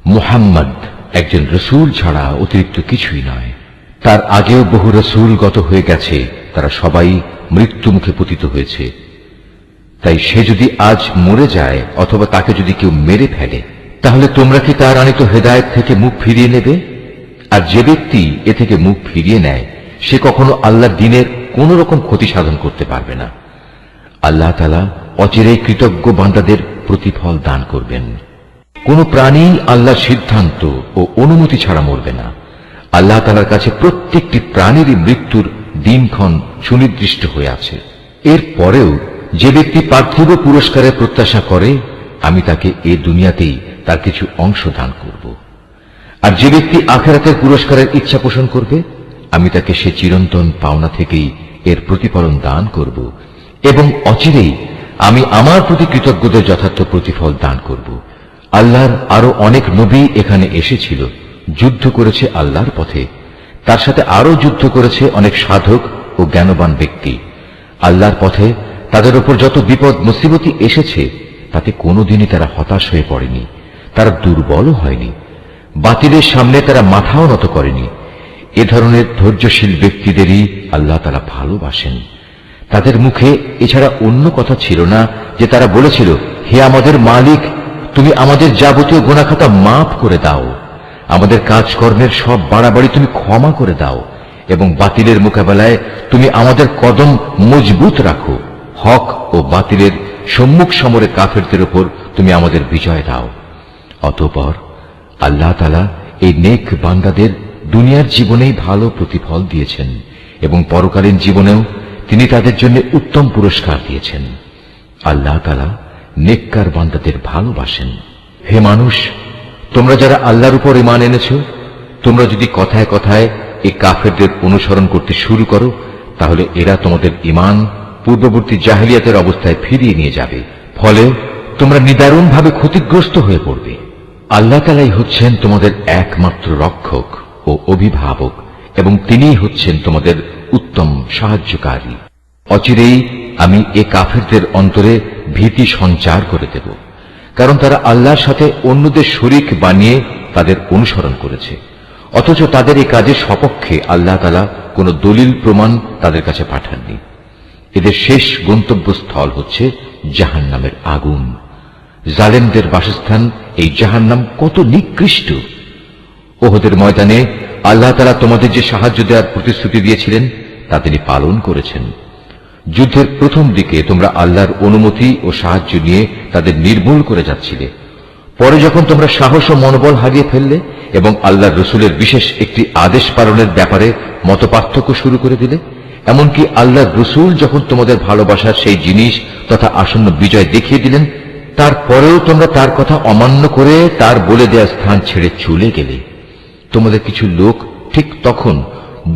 মুহাম্মদ একজন রসূল ছাড়া অতিরিক্ত কিছুই নয়। তার আগেও বহু রসূল গত হয়ে গেছে, তারা সবাই মৃত্যু মুখে পতিত হয়েছে। তাই সে যদি আজ মরে যায় অথবা তাকে যদি কেউ মেরে ফেলে, তাহলে তোমরা কি তার আনিত হেদায়েত থেকে মুখ ফিরিয়ে নেবে? আর যে ব্যক্তি এ থেকে মুখ ফিরিয়ে নেয় সে কখনো আল্লাহর দ্বীনের কোন রকম ক্ষতি সাধন করতে পারবে না। আল্লাহ তাআলা অচিরেই কৃতজ্ঞ বান্দাদের প্রতিফল দান করবেন। কোন প্রাণী আল্লাহর সিদ্ধান্ত ও অনুমতি ছাড়া মরবে না। আল্লাহ তাআলার কাছে প্রত্যেকটি প্রাণীরই মৃত্যুর দিনক্ষণ সুনির্দিষ্ট হয়ে আছে। এর পরেও যে ব্যক্তি পার্থিব পুরস্কারের প্রত্যাশা করে, আমি তাকে এ দুনিয়াতেই তার কিছু অংশ দান করব। আর যে ব্যক্তি আখিরাতের পুরস্কারের ইচ্ছা পোষণ করবে, আমি তাকে সে চিরন্তন পাওনা থেকেই এর প্রতিফলন দান করব, এবং অচিরেই আমি আমার প্রতি কৃতজ্ঞদের যথার্থ প্রতিফল দান করব। আল্লাহর আরো অনেক নবী এখানে এসেছিল, যুদ্ধ করেছে আল্লাহর পথে। তার সাথে আরো যুদ্ধ করেছে অনেক সাধক ও জ্ঞানবান ব্যক্তি। আল্লাহর পথে তাদের উপর যত বিপদ মুসিবতি এসেছে তাতে কোনোদিনই তারা হতাশ হয়ে পড়েনি, তারা দুর্বলও হয়নি, বাতিলের সামনে তারা মাথাও নত করেনি। এ ধরনের ধৈর্যশীল ব্যক্তিদেরই আল্লাহ তাআলা ভালোবাসেন। তাদের মুখে এছাড়া অন্য কথা ছিল না যে তারা বলেছিল, হে আমাদের মালিক, তুমি আমাদের যাবতীয় গুনাহখাতা মাফ করে দাও, আমাদের কাজকর্মের সব বাড়াবাড়ি তুমি ক্ষমা করে দাও, এবং বাতিলের মোকাবেলায় তুমি আমাদের কদম মজবুত রাখো। হক ও বাতিলের সম্মুখ সমরে কাফেরদের উপর তুমি আমাদের বিজয় দাও। অতঃপর আল্লাহ তাআলা এই নেক বান্দাদের দুনিয়ার জীবনেই ভালো প্রতিফল দিয়েছেন এবং পরকালীন জীবনেও তিনি তাদের জন্য উত্তম পুরস্কার দিয়েছেন। আল্লাহ তাআলা নেককার বান্দাদের ভালোবাসেন। হে মানুষ, তোমরা যারা আল্লাহর উপর ঈমান এনেছ, তোমরা যদি কথায় কথায় এই কাফেরদের অনুসরণ করতে শুরু করো, তাহলে এরা তোমাদের ঈমান পূর্ববর্তী জাহেলিয়াতের অবস্থায় ফিরিয়ে নিয়ে যাবে। ফলে তোমরা নিদারুণভাবে ক্ষতিগ্রস্ত হয়ে পড়বে। আল্লাহ তাআলাই হচ্ছেন তোমাদের একমাত্র রক্ষক ও অভিভাবক, এবং তিনিই হচ্ছেন তোমাদের উত্তম সাহায্যকারী। অচিরেই আমি এ কাফেরদের অন্তরে ভীতি সঞ্চার করে দেব, কারণ তারা আল্লাহর সাথে অন্যদের শরীক বানিয়ে তাদের অনুসরণ করেছে, অথচ তাদের এই কাজের সপক্ষে আল্লাহ তাআলা কোনো দলিল প্রমাণ তাদের কাছে পাঠাননি। এদের শেষ গন্তব্যস্থল হচ্ছে জাহান্নামের আগুন। জালেমদের বাসস্থান এই জাহান্নাম কত নিকৃষ্ট! ওহদের ময়দানে আল্লাহ তাআলা তোমাদের যে সাহায্য দেওয়ার প্রতিশ্রুতি দিয়েছিলেন তা তিনি পালন করেছেন। যুদ্ধের প্রথম দিকে তোমরা আল্লাহর অনুমতি ও সাহায্য নিয়ে তাদের নির্মূল করে যাচ্ছিলে। পরে যখন তোমরা সাহস ও মনোবল হারিয়ে ফেললে এবং আল্লাহর রসুলের বিশেষ একটি আদেশ পালনের ব্যাপারে মতপার্থক্য শুরু করে দিলে, এমনকি আল্লাহর রসুল যখন তোমাদের ভালোবাসার সেই জিনিস তথা আসন্ন বিজয় দেখিয়ে দিলেন, তারপরেও তোমরা তার কথা অমান্য করে তার বলে দেওয়া স্থান ছেড়ে চলে গেলে। তোমাদের কিছু লোক ঠিক তখন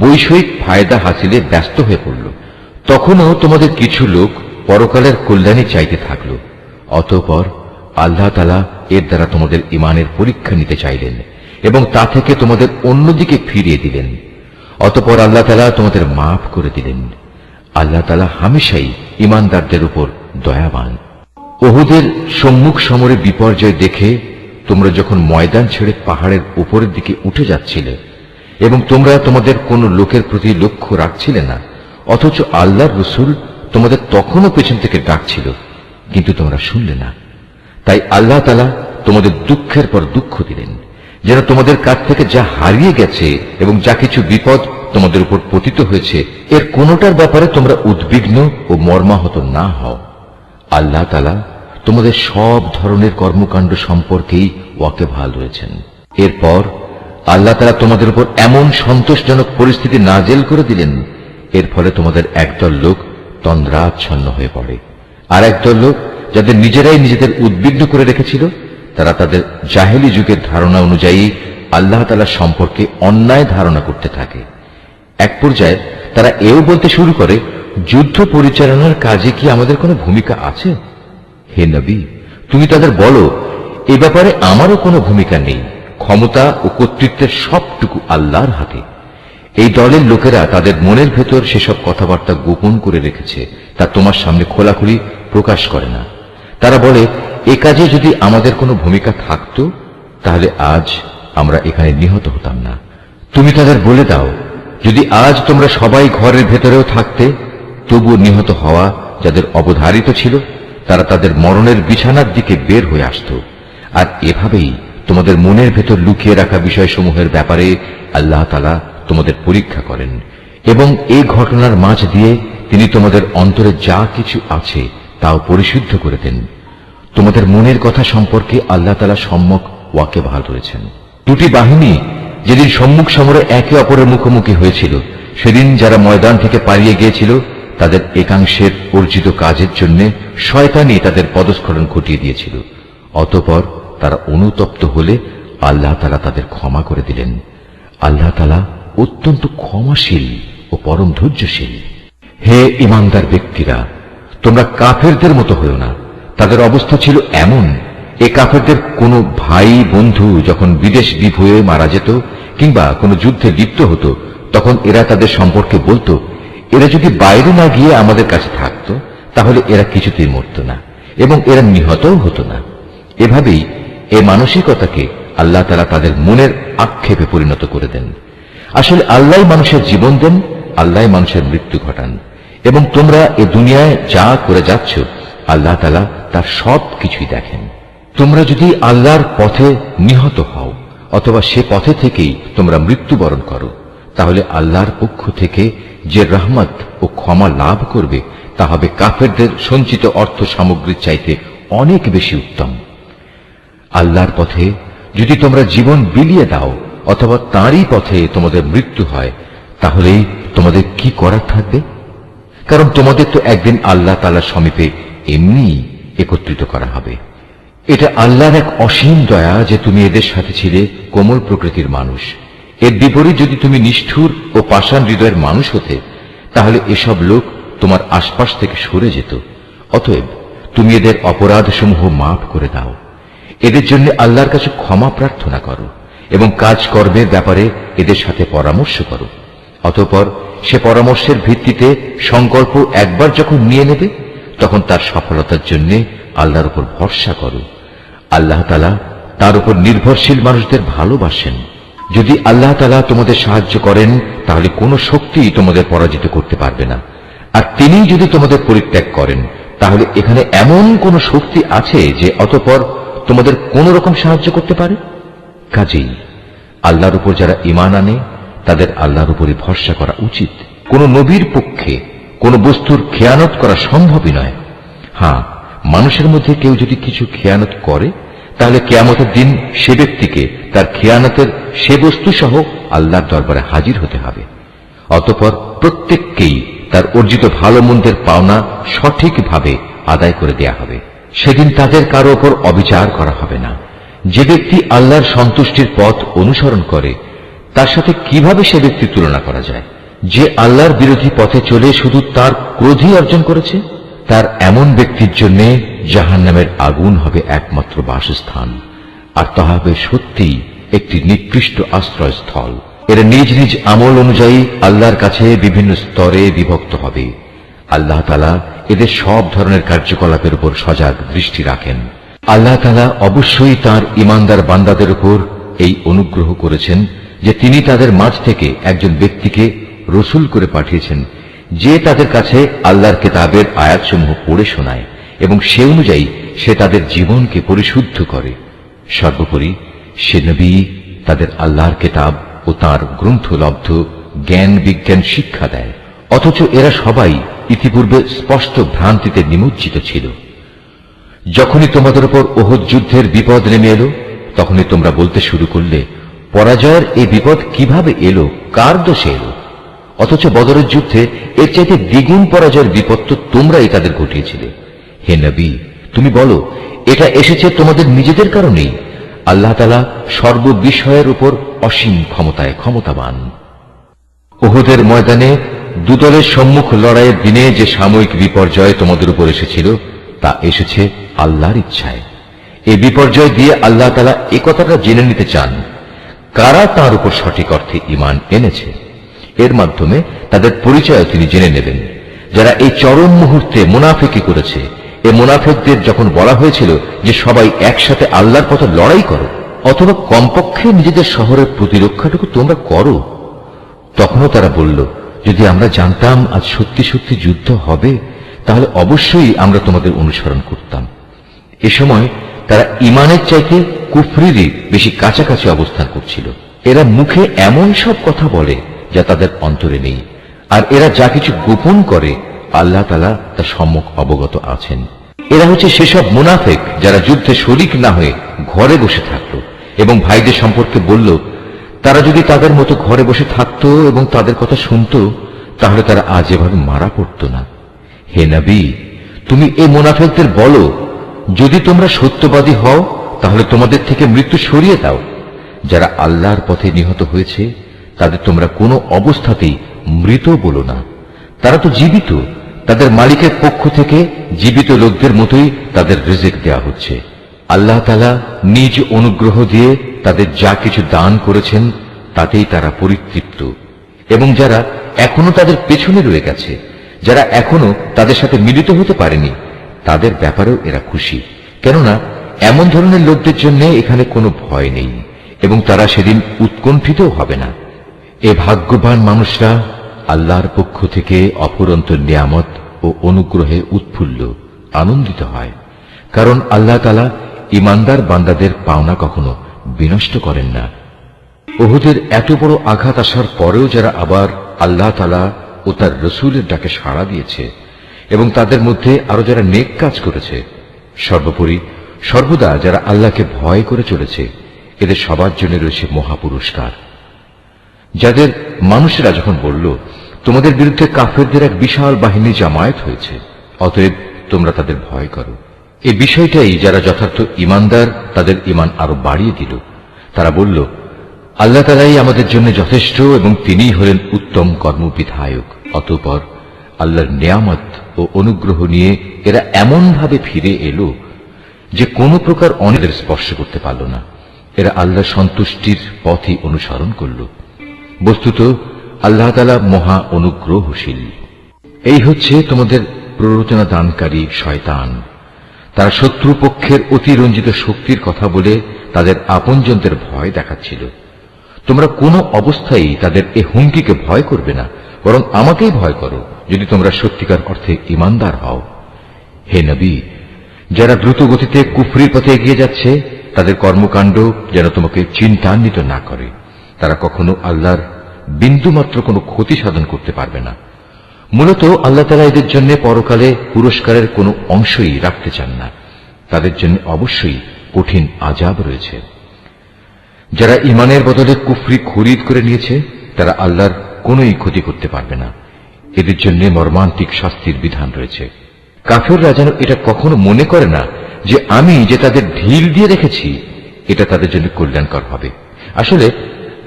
বৈষয়িক ফায়দা হাসিলে ব্যস্ত হয়ে পড়ল। তখনও তোমাদের কিছু লোক পরকালের কল্যাণী চাইতে থাকল। অতঃপর আল্লাহ তাআলা এর দ্বারা তোমাদের ঈমানের পরীক্ষা নিতে চাইলেন এবং তা থেকে তোমাদের অন্যদিকে ফিরিয়ে দিলেন। অতঃপর আল্লাহ তাআলা তোমাদের মাফ করে দিলেন। আল্লাহ তাআলা হামেশাই ঈমানদারদের উপর দয়াবান। উহুদের সম্মুখ সমরে বিপর্যয় দেখে তোমরা যখন ময়দান ছেড়ে পাহাড়ের উপরের দিকে উঠে যাচ্ছিলে এবং তোমরা তোমাদের কোন লোকের প্রতি লক্ষ্য রাখছিলে না, অথচ আল্লাহর রসুল তোমাদের তখনও পেছন থেকে ডাকছিল, কিন্তু তোমরা শুনলে না। তাই আল্লাহ তাআলা তোমাদের দুঃখের পর দুঃখ দিলেন, যেন তোমাদের কাছ থেকে যা হারিয়ে গেছে এবং যা কিছু বিপদ তোমাদের উপর পতিত হয়েছে, এর কোনোটার ব্যাপারে তোমরা উদ্বিগ্ন ও মর্মাহত না হও। আল্লাহ তাআলা তোমাদের সব ধরনের কর্মকাণ্ড সম্পর্কেই ওয়াকিবহাল রয়েছেন। এরপর আল্লাহ তাআলা তোমাদের উপর এমন সন্তোষজনক পরিস্থিতি নাজেল করে দিলেন, এর ফলে তোমাদের একদল লোক তন্দ্রাচ্ছন্ন হয়ে পড়ে, আর একদল লোক যাদের নিজেরাই নিজেদের উদ্বিগ্ন করে রেখেছিল, তারা তাদের জাহেলি যুগের ধারণা অনুযায়ী আল্লাহ তাআলা সম্পর্কে অন্যায় ধারণা করতে থাকে। এক পর্যায়ে তারা এও বলতে শুরু করে, যুদ্ধ পরিচালনার কাজে কি আমাদের কোনো ভূমিকা আছে? হে নবী, তুমি তাদের বলো, এ ব্যাপারে আমারও কোনো ভূমিকা নেই। ক্ষমতা ও কর্তৃত্বের সবটুকু আল্লাহর হাতে। এই দলের লোকেরা তাদের মনের ভেতর সেসব কথাবার্তা গোপন করে রেখেছে, তা তোমার সামনে খোলাখুলি প্রকাশ করে না। তারা বলে, এ কাজে যদি আমাদের কোনো ভূমিকা থাকত, তাহলে আজ আমরা এখানে নিহত হতাম না। তুমি তাদের বলে দাও, যদি আজ তোমরা সবাই ঘরের ভেতরেও থাকতে, তবুও নিহত হওয়া যাদের অবধারিত ছিল, তারা তাদের মরণের বিছানার দিকে বের হয়ে আসত। আর এভাবেই তোমাদের মনের ভেতর লুকিয়ে রাখা বিষয়সমূহের ব্যাপারে আল্লাহ তাআলা তোমাদের পরীক্ষা করেন, এবং এই ঘটনার মাঝ দিয়ে তিনি তোমাদের অন্তরে যা কিছু আছে তাও পরিশুদ্ধ করে দেন। তোমাদের মনের কথা সম্পর্কে আল্লাহ তাআলা সম্যক ওয়াকিবহাল রয়েছেন। দুটি বাহিনী যেদিন সম্মুখ সমরে একে অপরের মুখোমুখি হয়েছিল, সেদিন যারা ময়দান থেকে পালিয়ে গিয়েছিল, তাদের একাংশের অর্জিত কাজের জন্য শয়তানি তাদের পদস্খলন ঘটিয়ে দিয়েছিল। অতঃপর তারা অনুতপ্ত হলে আল্লাহ তাআলা তাদের ক্ষমা করে দিলেন। আল্লাহ তাআলা অত্যন্ত ক্ষমাশীল ও পরম ধৈর্যশীল। হে ঈমানদার ব্যক্তিরা, তোমরা কাফেরদের মতো হও না। তাদের অবস্থা ছিল এমন, এ কাফেরদের কোনো ভাই বন্ধু যখন বিদেশ দ্বীপ হয়ে মারা যেত কিংবা কোনো যুদ্ধে লিপ্ত হতো, তখন এরা তাদের সম্পর্কে বলতো, এরা যদি বাইরে না গিয়ে আমাদের কাছে থাকত, তাহলে এরা কিছুতেই মরত না এবং এরা নিহতও হতো না। এভাবেই এ মানসিকতাকে আল্লাহ তাআলা তাদের মনের আক্ষেপে পরিণত করে দেন। আসলে আল্লাহ মানুষের জীবন দেন, আল্লাহ মানুষের মৃত্যু ঘটান, এবং তোমরা এ দুনিয়ায় যা করে যাচ্ছ, আল্লাহ তাআলা তার সব কিছুই দেখেন। তোমরা যদি আল্লাহর পথে নিহত হও অথবা সে পথে থেকেই তোমরা মৃত্যুবরণ করো, তাহলে আল্লাহর পক্ষ থেকে যে রহমত ও ক্ষমা লাভ করবে তা হবে কাফেরদের সঞ্চিত অর্থ সামগ্রীর চাইতে অনেক বেশি উত্তম। আল্লাহর পথে যদি তোমরা জীবন বিলিয়ে দাও অথবা তাঁরই পথে তোমাদের মৃত্যু হয়, তাহলে তোমাদের কি করার থাকবে? কারণ তোমাদের তো একদিন আল্লাহ তাআলার সমীপে এমনি একত্রিত করা হবে। এটা আল্লাহর এক অসীম দয়া যে তুমি এদের সাথে ছিলে কোমল প্রকৃতির মানুষ। এর বিপরীত যদি তুমি নিষ্ঠুর ও পাষাণ হৃদয়ের মানুষ হতে, তাহলে এসব লোক তোমার আশপাশ থেকে সরে যেত। অতএব তুমি এদের অপরাধসমূহ মাফ করে দাও, এদের জন্য আল্লাহর কাছে ক্ষমা প্রার্থনা করো এবং কাজকর্মের ব্যাপারে এদের সাথে পরামর্শ করো। অতঃপর সে পরামর্শের ভিত্তিতে সংকল্প একবার যখন নিয়ে নেবে, তখন তার সফলতার জন্য আল্লাহর উপর ভরসা করো। আল্লাহ তাআলা তার উপর নির্ভরশীল মানুষদের ভালোবাসেন। যদি আল্লাহ তাআলা তোমাদের সাহায্য করেন, তাহলে কোনো শক্তি তোমাদের পরাজিত করতে পারবে না। আর তিনি যদি তোমাদের পরিত্যাগ করেন, তাহলে এখানে এমন কোন শক্তি আছে যে অতঃপর তোমাদের কোন রকম সাহায্য করতে পারে? কাজেই আল্লাহর উপর যারা ঈমান আনে, তাদের আল্লাহর উপরই ভরসা করা উচিত। কোন নবীর পক্ষে কোন বস্তুর খেয়ানত করা সম্ভবই নয়। হ্যাঁ, মানুষের মধ্যে কেউ যদি কিছু খেয়ানত করে, তাহলে কিয়ামতের দিন সে ব্যক্তিকে তার খেয়ানতের সে বস্তু সহ আল্লাহর দরবারে হাজির হতে হবে। অতঃপর প্রত্যেককেই তার অর্জিত ভালো মন্দের পাওনা সঠিকভাবে আদায় করে দেয়া হবে। সেদিন তাদের কারো ওপর অবিচার করা হবে না। যে ব্যক্তি আল্লাহর সন্তুষ্টির পথ অনুসরণ করে, তার সাথে কিভাবে সে ব্যক্তি তুলনা করা যায়? যে আল্লাহর বিরোধী পথে চলে শুধু তার ক্রোধই অর্জন করেছে, তার এমন ব্যক্তির জন্য জাহান্নামের আগুন হবে একমাত্র বাসস্থান, আর তা হবে সত্যিই একটি নিকৃষ্ট আশ্রয়স্থল। এরা নিজ নিজ আমল অনুযায়ী আল্লাহর কাছে বিভিন্ন স্তরে বিভক্ত হবে। আল্লাহ তাআলা এদের সব ধরনের কার্যকলাপের উপর সজাগ দৃষ্টি রাখেন। আল্লাহ তাআলা অবশ্যই তাঁর ঈমানদার বান্দাদের উপর এই অনুগ্রহ করেছেন যে তিনি তাদের মাঝ থেকে একজন ব্যক্তিকে রসূল করে পাঠিয়েছেন, যে তাদের কাছে আল্লাহর কিতাবের আয়াতসমূহ পড়ে শোনায় এবং সে অনুযায়ী সে তাদের জীবনকে পরিশুদ্ধ করে। সর্বোপরি সে নবী তাদের আল্লাহর কিতাব ও তাঁর গ্রন্থলব্ধ জ্ঞান বিজ্ঞান শিক্ষা দেয়। অথচ এরা সবাই ইতিপূর্বে স্পষ্ট ভ্রান্তিতে নিমজ্জিত ছিল। যখনই তোমাদের উপর ওহদ যুদ্ধের বিপদ নেমে এলো, তখনই তোমরা বলতে শুরু করলে, পরাজয়ের এই বিপদ কিভাবে এলো, কার দোষে এলো? অথচ বদরের যুদ্ধে এর চাইতে দ্বিগুণ পরাজয়ের বিপদ তো তোমরাই তাদের ঘটিয়েছিলে। হে নবী, তুমি বলো, এটা এসেছে তোমাদের নিজেদের কারণেই। আল্লাহ তাআলা সর্ববিষয়ের উপর অসীম ক্ষমতায় ক্ষমতাবান। ওহদের ময়দানে দুদলের সম্মুখ লড়াইয়ের দিনে যে সাময়িক বিপর্যয় তোমাদের উপর এসেছিল, তা এসেছে আল্লাহর ইচ্ছায়। এই বিপর্যয় দিয়ে আল্লাহ তাআলা একথাটা জেনে নিতে চান, কারা তাঁর উপর সঠিক অর্থে ঈমান এনেছে। এর মাধ্যমে তাদের পরিচয় তিনি জেনে নেবেন। যারা এই চরম মুহূর্তে মুনাফিকি করেছে, এ মুনাফিকদের যখন বলা হয়েছিল যে সবাই একসাথে আল্লাহর পথে লড়াই করো, অথবা কমপক্ষে নিজেদের শহরের প্রতিরক্ষাটুকু তোমরা করো, তখনও তারা বলল, যদি আমরা জানতাম আজ সত্যি সত্যি যুদ্ধ হবে, তাহলে অবশ্যই আমরা তোমাদের অনুসরণ করতাম। এ সময় তারা ঈমানের চাইতে কুফরিরই বেশি কাছাকাছি অবস্থান করছিল। এরা মুখে এমন সব কথা বলে যা তাদের অন্তরে নেই, আর এরা যা কিছু গোপন করে আল্লাহ তাআলা তা সম্যক অবগত আছেন। এরা হচ্ছে সেসব মুনাফিক যারা যুদ্ধে শরীক না হয়ে ঘরে বসে থাকলো এবং ভাইদের সম্পর্কে বলল, তারা যদি তাদের মতো ঘরে বসে থাকতো এবং তাদের কথা শুনত, তাহলে তারা আজ এভাবে মারা পড়ত না। হে নবী, তুমি এই মুনাফিকদের বলো, যদি তোমরা সত্যবাদী হও, তাহলে তোমাদের থেকে মৃত্যু সরিয়ে দাও। যারা আল্লাহর পথে নিহত হয়েছে, তাদের তোমরা কোনো অবস্থাতেই মৃত বলো না। তারা তো জীবিত, তাদের মালিকের পক্ষ থেকে জীবিত লোকদের মতোই তাদের রিজিক দেয়া হচ্ছে। আল্লাহ তাআলা নিজ অনুগ্রহ দিয়ে তাদের যা কিছু দান করেছেন, তাতেই তারা পরিতৃপ্ত। এবং যারা এখনো তাদের পেছনে রয়ে গেছে, যারা এখনো তাদের সাথে মিলিত হতে পারেনি, তাদের ব্যাপারেও এরা খুশি, কেননা এমন ধরনের লোকদের জন্য এখানে কোনো ভয় নেই এবং তারা সেদিন উৎকণ্ঠিতও হবে না। এ ভাগ্যবান মানুষরা আল্লাহর পক্ষ থেকে অফুরন্ত নিয়ামত ও অনুগ্রহে উৎফুল্ল আনন্দিত হয়, কারণ আল্লাহ তাআলা ইমানদার বান্দাদের পাওনা কখনো বিনষ্ট করেন না। উহুদের এত বড় আঘাত আসার পরেও যারা আবার আল্লাহ তাআলা ও তার রসুলের ডাকে সাড়া দিয়েছে এবং তাদের মধ্যে আরো যারা নেক কাজ করেছে, সর্বোপরি সর্বদা যারা আল্লাহকে ভয় করে চলেছে, এদের সবার জন্য রয়েছে মহাপুরস্কার। যাদের মানুষেরা যখন বলল, তোমাদের বিরুদ্ধে কাফেরদের এক বিশাল বাহিনী জামায়াত হয়েছে, অতএব তোমরা তাদের ভয় করো, এই বিষয়টাই যারা যথার্থ ইমানদার তাদের ইমান আরো বাড়িয়ে দিল। তারা বলল, আল্লাহ তাআলাই আমাদের জন্য যথেষ্ট এবং তিনিই হলেন উত্তম কর্মবিধায়ক। অতঃপর আল্লাহর নিয়ামত ও অনুগ্রহ নিয়ে এরা এমন ভাবে ফিরে এলো যে কোনো প্রকার অনিদের স্পর্শ করতে পারল না। এরা আল্লাহর সন্তুষ্টির পথই অনুসরণ করল। বস্তুত আল্লাহ তাআলা মহা অনুগ্রহশীল। এই হচ্ছে তোমাদের প্ররোচনা দানকারী শয়তান। তারা শত্রুপক্ষের অতিরঞ্জিত শক্তির কথা বলে তাদের আপনজনদের ভয় দেখাচ্ছিল। তোমরা কোনো অবস্থায় তাদের এ হুমকিকে ভয় করবে না, বরং আমাকেই ভয় করো যদি তোমরা সত্যিকার অর্থে ঈমানদার হও। হে নবী, যারা দ্রুত গতিতে কুফরির পথে এগিয়ে যাচ্ছে তাদের কর্মকাণ্ড যেন তোমাকে চিন্তান্বিত না করে। তারা কখনো আল্লাহর বিন্দুমাত্র কোনো ক্ষতি সাধন করতে পারবে না। মূলত আল্লাহ তাআলা এদের জন্য পরকালে পুরস্কারের কোনো অংশই রাখতে চান না। তাদের জন্য অবশ্যই কঠিন আযাব রয়েছে। যারা ইমানের বদলে কুফরি খরিদ করে নিয়েছে তারা আল্লাহর কোনোই ক্ষতি করতে পারবে না। এদের জন্য মর্মান্তিক শাস্তির বিধান রয়েছে। কাফেররা যেন এটা কখনো মনে করে না যে আমি যে তাদের ঢিল দিয়ে রেখেছি এটা তাদের জন্য কল্যাণকর হবে। আসলে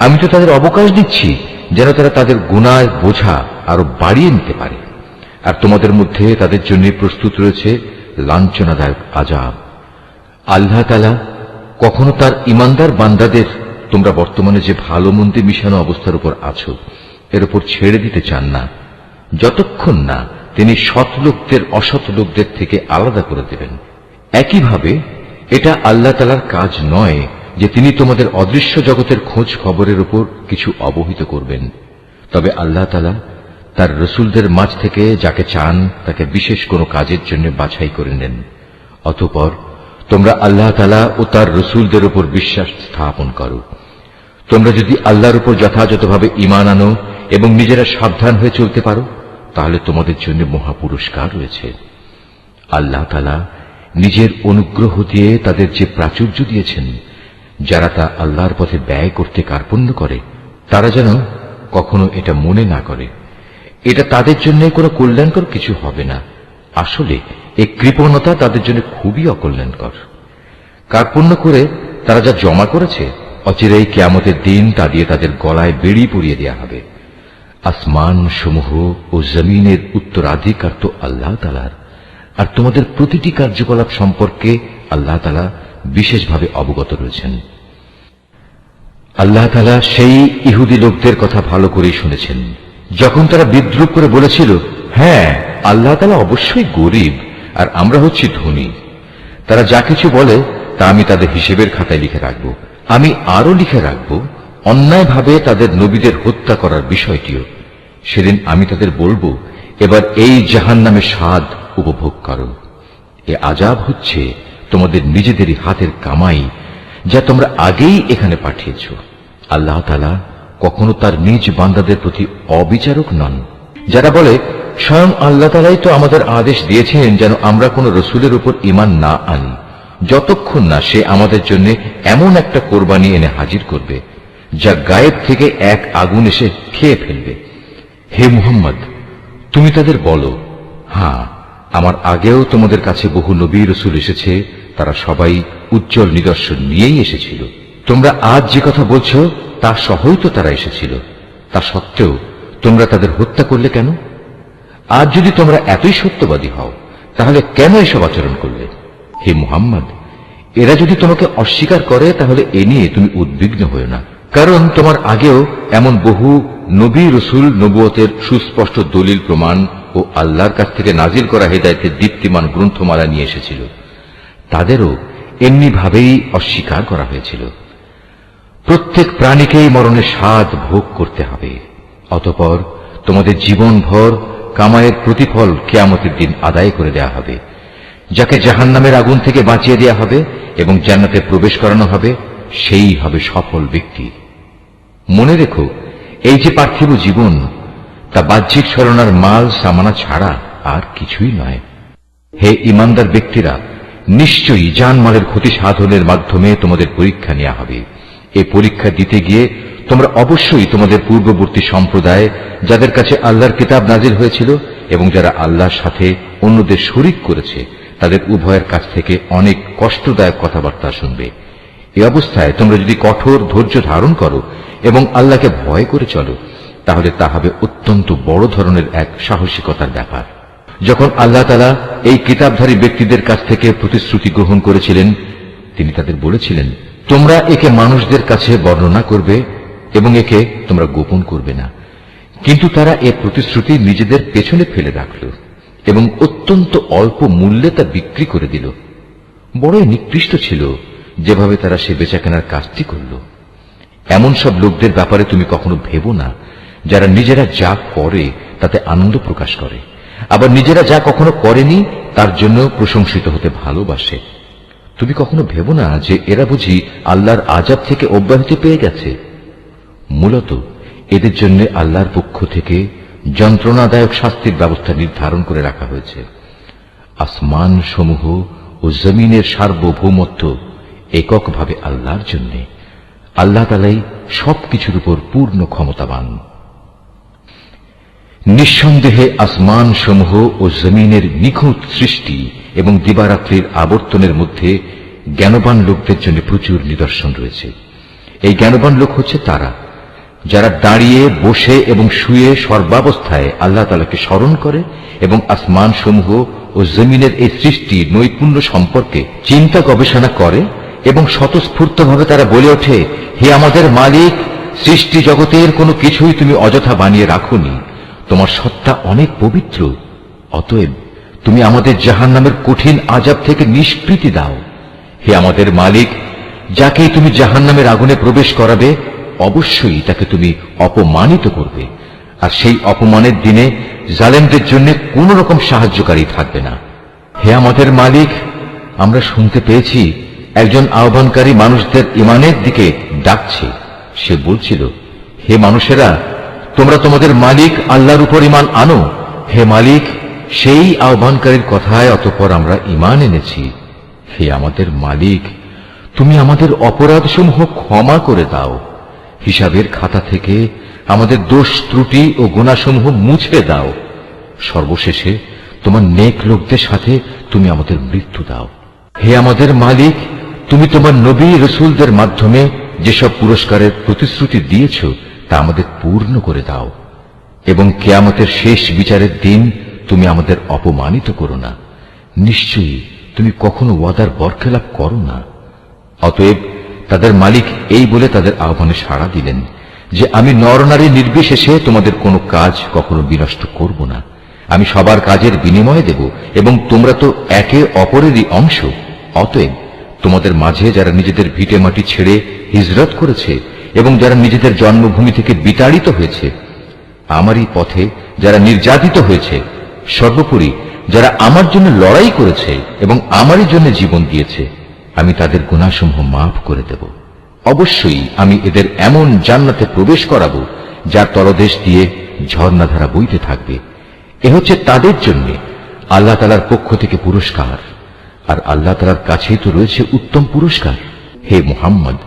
আমি তো তাদের অবকাশ দিচ্ছি যেন তারা তাদের গুনাহ বোঝা আরো বাড়িয়ে নিতে পারে। আর তোমাদের মধ্যে তাদের জন্য প্রস্তুত রয়েছে লাঞ্ছনাদায়ক আযাব। আল্লাহ তাআলা কখনো তার ইমানদার বান্দাদের তোমরা বর্তমানে যে ভালো মন্দে মিশানো অবস্থার উপর আছো এর উপর ছেড়ে দিতে চান না, যতক্ষণ না তিনি সৎ লোকদের অসৎ লোকদের থেকে আলাদা করে দেবেন। একইভাবে এটা আল্লাহ তাআলার কাজ নয় যে তিনি তোমাদের অদৃশ্য জগতের খোঁজ খবরের উপর কিছু অবহিত করবেন। তবে আল্লাহ তাআলা তার রসুলদের মাঝ থেকে যাকে চান তাকে বিশেষ কোনো কাজের জন্য বাছাই করে নেন। অতঃপর তোমরা আল্লাহ তাআলা ও তার রসুলদের উপর বিশ্বাস স্থাপন করো। তোমরা যদি আল্লাহর উপর যথাযথভাবে ঈমান আনো এবং নিজেরা সাবধান হয়ে চলতে পারো তাহলে তোমাদের জন্য মহাপুরস্কার রয়েছে। আল্লাহ তাআলা নিজের অনুগ্রহ দিয়ে তাদের যে প্রাচুর্য দিয়েছেন, যারা তা আল্লাহর পথে ব্যয় করতে কার্পণ্য করে তারা যেন কখনো এটা মনে না করে এটা তাদের জন্য কোনো কল্যাণকর কিছু হবে না। আসলে এই কৃপণতা তাদের জন্য খুবই অকল্যাণকর। কার্পণ্য করে তারা যা জমা করেছে অচিরেই কিয়ামতের দিন তা দিয়ে তাদের গলায় বেড়ি পরিয়ে দেয়া হবে। আসমান সমূহ ও জমিনের উত্তরাধিকার তো আল্লাহ তাআলার, আর তোমাদের প্রতিটি কার্যকলাপ সম্পর্কে আল্লাহ তাআলা বিশেষভাবে অবগত রয়েছেন। আল্লাহ তাআলা সেই ইহুদি লোকদের কথা ভালো করেই শুনেছেন যখন তারা বিদ্রুপ করে বলেছিল, হ্যাঁ আল্লাহ তাআলা অবশ্যই গরীব আর আমরা হচ্ছি ধনী। তারা যা কিছু বলে তা আমি তাদের হিসেবের খাতায় লিখে রাখব। আমি আরো লিখে রাখব অন্যায়ভাবে তাদের নবীদের হত্যা করার বিষয়টিও। সেদিন আমি তাদের বলবো, এবার এই জাহান্নামের স্বাদ উপভোগ করো। এ আযাব হচ্ছে তোমাদের নিজেদেরই হাতের কামাই যা তোমরা আগেই এখানে পাঠিয়েছ। আল্লাহ তাআলা কখনো তার নিজ বান্দাদের প্রতি অবিচারক নন। যারা বলে স্বয়ং আল্লাহ তাআলাই তো আমাদের আদেশ দিয়েছেন যেন আমরা কোন রসুলের উপর ঈমান না আনি যতক্ষণ না সে আমাদের জন্য এমন একটা কোরবানি এনে হাজির করবে যা গায়েব থেকে এক আগুন এসে খেয়ে ফেলবে। হে মুহাম্মদ, তুমি তাদের বলো, হ্যাঁ আমার আগেও তোমাদের কাছে বহু নবী রসুল এসেছে, তারা সবাই উজ্জ্বল নিদর্শন নিয়েই এসেছিল। তোমরা আজ যে কথা বলছো তা সহই তো তারা এসেছিল। তা সত্ত্বেও তোমরা তাদের হত্যা করলে কেন? আজ যদি তোমরা এতই সত্যবাদী হও তাহলে কেন এসব আচরণ করলে? হে মুহাম্মদ, এরা যদি তোমাকে অস্বীকার করে তাহলে এ নিয়ে তুমি উদ্বিগ্ন হও না, কারণ তোমার আগেও এমন বহু নবী রসুল নবুয়তের সুস্পষ্ট দলিল প্রমাণ ও আল্লাহর কাছ থেকে নাজিল করা হেদায়েতের দীপ্তিমান গ্রন্থমালা নিয়ে এসেছিল। তাদেরও এমনি ভাবেই অস্বীকার করা হয়েছিল। প্রত্যেক প্রাণীকেই মরণের স্বাদ ভোগ করতে হবে। অতঃপর তোমাদের জীবনভর কামায়ের প্রতিফল কিয়ামতের দিন আদায় করে দেয়া হবে। যাকে জাহান্নামের আগুন থেকে বাঁচিয়ে দেয়া হবে এবং জান্নাতে প্রবেশ করানো হবে, সেই হবে সফল ব্যক্তি। মনে রেখো, এই যে পার্থিব জীবন, তা বাহ্যিক ছলনার মাল সামানা ছাড়া আর কিছুই নয়। হে ইমানদার ব্যক্তিরা, নিশ্চয়ই জানমালের ক্ষতি সাধনের মাধ্যমে তোমাদের পরীক্ষা নেওয়া হবে। এই পরীক্ষা দিতে গিয়ে তোমরা অবশ্যই তোমাদের পূর্ববর্তী সম্প্রদায়, যাদের কাছে আল্লাহর কিতাব নাজিল হয়েছিল এবং যারা আল্লাহর সাথে অন্যদের শরীক করেছে, তাদের উভয়ের কাছ থেকে অনেক কষ্টদায়ক কথাবার্তা শুনবে। এই অবস্থায় তোমরা যদি কঠোর ধৈর্য ধারণ করো এবং আল্লাহকে ভয় করে চলো, তাহলে তা হবে অত্যন্ত বড় ধরনের এক সাহসিকতার ব্যাপার। যখন আল্লাহ তাআলা এই কিতাবধারী ব্যক্তিদের কাছ থেকে প্রতিশ্রুতি গ্রহণ করেছিলেন, তিনি তাদের বলেছিলেন, তোমরা একে মানুষদের কাছে বর্ণনা করবে এবং একে তোমরা গোপন করবে না। কিন্তু তারা এ প্রতিশ্রুতি নিজেদের পেছনে ফেলে রাখল এবং অত্যন্ত অল্প মূল্যে তা বিক্রি করে দিল। বড়ই নিকৃষ্ট ছিল যেভাবে তারা সে বেচাকেনার কাজটি করল। এমন সব লোকদের ব্যাপারে তুমি কখনো ভেবো না, যারা নিজেরা যা করে তাতে আনন্দ প্রকাশ করে, আবার নিজেরা যা কখনো করেনি তার জন্য প্রশংসিত হতে ভালোবাসে। তুমি কখনো ভেবো না যে এরা বুঝি আল্লাহর আযাব থেকে অব্যাহতি পেয়ে গেছে। মূলত এদের জন্য আল্লাহর পক্ষ থেকে যন্ত্রণাদায়ক শাস্তির ব্যবস্থা নির্ধারণ করে রাখা হয়েছে। আসমান সমূহ ও জমিনের সার্বভৌমত্ব এককভাবে আল্লাহর জন্য। আল্লাহ তাআলাই সবকিছুর উপর পূর্ণ ক্ষমতাবান। নিঃসন্দেহে আসমান সমূহ ও জমিনের নিখুঁত সৃষ্টি এবং দিবারাত্রির আবর্তনের মধ্যে জ্ঞানবান লোকদের জন্য প্রচুর নিদর্শন রয়েছে। এই জ্ঞানবান লোক হচ্ছে তারা, যারা দাঁড়িয়ে, বসে এবং শুয়ে সর্বাবস্থায় আল্লাহ তাআলাকে স্মরণ করে এবং আসমান সমূহ ও জমিনের এই সৃষ্টির নৈপুণ্য সম্পর্কে চিন্তা গবেষণা করে এবং স্বতঃস্ফূর্তভাবে তারা বলে ওঠে, হে আমাদের মালিক, সৃষ্টি জগতের কোনো কিছুই তুমি অযথা বানিয়ে রাখোনি। তোমার সত্তা অনেক পবিত্র। অতএব তুমি আমাদের জাহান্নামের কঠিন আযাব থেকে নিষ্কৃতি দাও। হে আমাদের মালিক, যাকেই তুমি জাহান্নামের আগুনে প্রবেশ করাবে, অবশ্যই তাকে তুমি অপমানিত করবে, আর সেই অপমানের দিনে জালেমদের জন্য কোন রকম সাহায্যকারী থাকবে না। হে আমাদের মালিক, আমরা শুনতে পেয়েছি একজন আহ্বানকারী মানুষদের ঈমানের দিকে ডাকছে। সে বলছিল, হে মানুষেরা, তোমরা তোমাদের মালিক আল্লাহর উপর ঈমান আনো। হে মালিক, সেই আহ্বানকারীর কথায় অতঃপর আমরা ঈমান এনেছি। হে আমাদের মালিক, তুমি আমাদের অপরাধসমূহ ক্ষমা করে দাও। হিসাবের খাতা থেকে আমাদের দোষ ত্রুটি ও গুনাহসমূহ মুছে দাও। সর্বশেষে তোমার নেক লোকদের সাথে তুমি আমাদের মৃত্যু দাও। হে আমাদের মালিক, তুমি তোমার নবী রাসূলদের মাধ্যমে যেসব পুরস্কারের প্রতিশ্রুতি দিয়েছ তা আমাদের পূর্ণ করে দাও, এবং কিয়ামতের শেষ বিচারের দিন তুমি আমাদের অপমানিত করো না। নিশ্চয়ই তুমি কখনো ওয়াদার বরখেলাপ করো না। অতএব তাদের মালিক এই বলে তাদের আহ্বানে সাড়া দিলেন যে, আমি নরনারী নির্বিশেষে তোমাদের কোনো কাজ কখনো বিনষ্ট করব না। আমি সবার কাজের বিনিময় দেব, এবং তোমরা তো একে অপরেরই অংশ। অতএব তোমাদের মাঝে যারা নিজেদের ভিটে মাটি ছেড়ে হিজরত করেছে এবং যারা নিজেদের জন্মভূমি থেকে বিতাড়িত হয়েছে, আমারই পথে যারা নির্যাতিত হয়েছে, সর্বোপরি যারা আমার জন্য লড়াই করেছে এবং আমারই জন্য জীবন দিয়েছে, আমি তাদের গুনাহসমূহ মাফ করে দেব। অবশ্যই আমি এদের এমন জান্নাতে প্রবেশ করাবো যার তলদেশ দিয়ে ঝর্ণাধারা বইতে থাকবে। এ হচ্ছে তাদের জন্য আল্লাহ তাআলার পক্ষ থেকে পুরস্কার, আর আল্লাহ তাআলার কাছেই তো রয়েছে উত্তম পুরস্কার। হে মুহাম্মদ,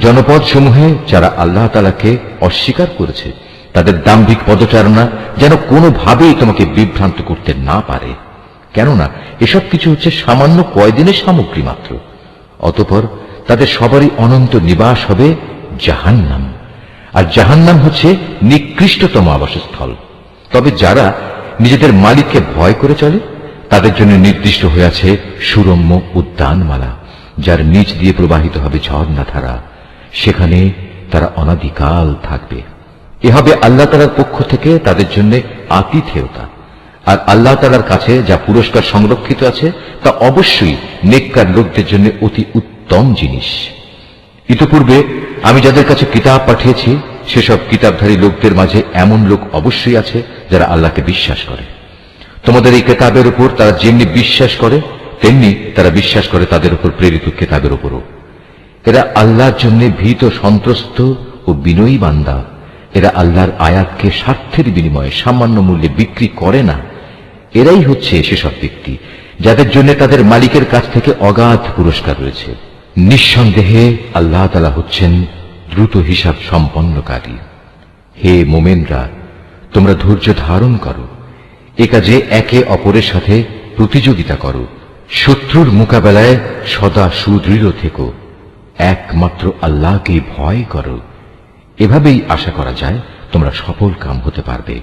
জনপদ সমূহে যারা আল্লাহ তাআলাকে অস্বীকার করেছে, তাদের দাম্ভিক পদচারণা যেন কোনোভাবেই তোমাকে বিভ্রান্ত করতে না পারে, কেননা এসব কিছু হচ্ছে সামান্য কয়দিনের সামগ্রী মাত্র। অতঃপর তাদের সবারই অনন্ত নিবাস হবে জাহান্নাম, আর জাহান্নাম হচ্ছে নিকৃষ্টতম আবাসস্থল। তবে যারা নিজেদের মালিককে ভয় করে চলে, তাদের জন্য নির্দিষ্ট হয়ে আছে সুরম্য উদ্যানমালা, যার নিচ দিয়ে প্রবাহিত হবে ঝর্ণাধারা। সেখানে তারা অনাদিকাল থাকবে। এ হবে আল্লাহ তাআলার পক্ষ থেকে তাদের জন্য আতিথেয়তা। আর আল্লাহ তাআলার কাছে যা পুরস্কার সংরক্ষিত আছে তা অবশ্যই নেককার লোকদের জন্য অতি উত্তম জিনিস। ইতপূর্বে আমি যাদের কাছে কিতাব পাঠিয়েছি, সেসব কিতাবধারী লোকদের মাঝে এমন লোক অবশ্যই আছে যারা আল্লাহকে বিশ্বাস করে। তোমাদের এই কিতাবের উপর তারা যেমনি বিশ্বাস করে তেমনি তারা বিশ্বাস করে তাদের উপর প্রেরিত কিতাবের উপরও। এরা আল্লাহর জন্য ভীত সন্ত্রস্ত ও বিনয়ী বান্দা। এরা আল্লাহর আয়াতকে স্বার্থের বিনিময়ে সামান্য মূল্যে বিক্রি করে না। এরাই হচ্ছে সেসব ব্যক্তি যাদের জন্য তাদের মালিকের কাছ থেকে অগাধ পুরস্কার রয়েছে। নিঃসন্দেহে আল্লাহ তাআলা হচ্ছেন দ্রুত হিসাব সম্পন্নকারী। হে মোমেনরা, তোমরা ধৈর্য ধারণ করো, এ কাজে একে অপরের সাথে প্রতিযোগিতা করো, শত্রুর মোকাবেলায় সদা সুদৃঢ় থেকো, একমাত্র আল্লাহকে ভয় করো। এভাবেই আশা করা যায় তোমরা সফল কাম হতে পারবে।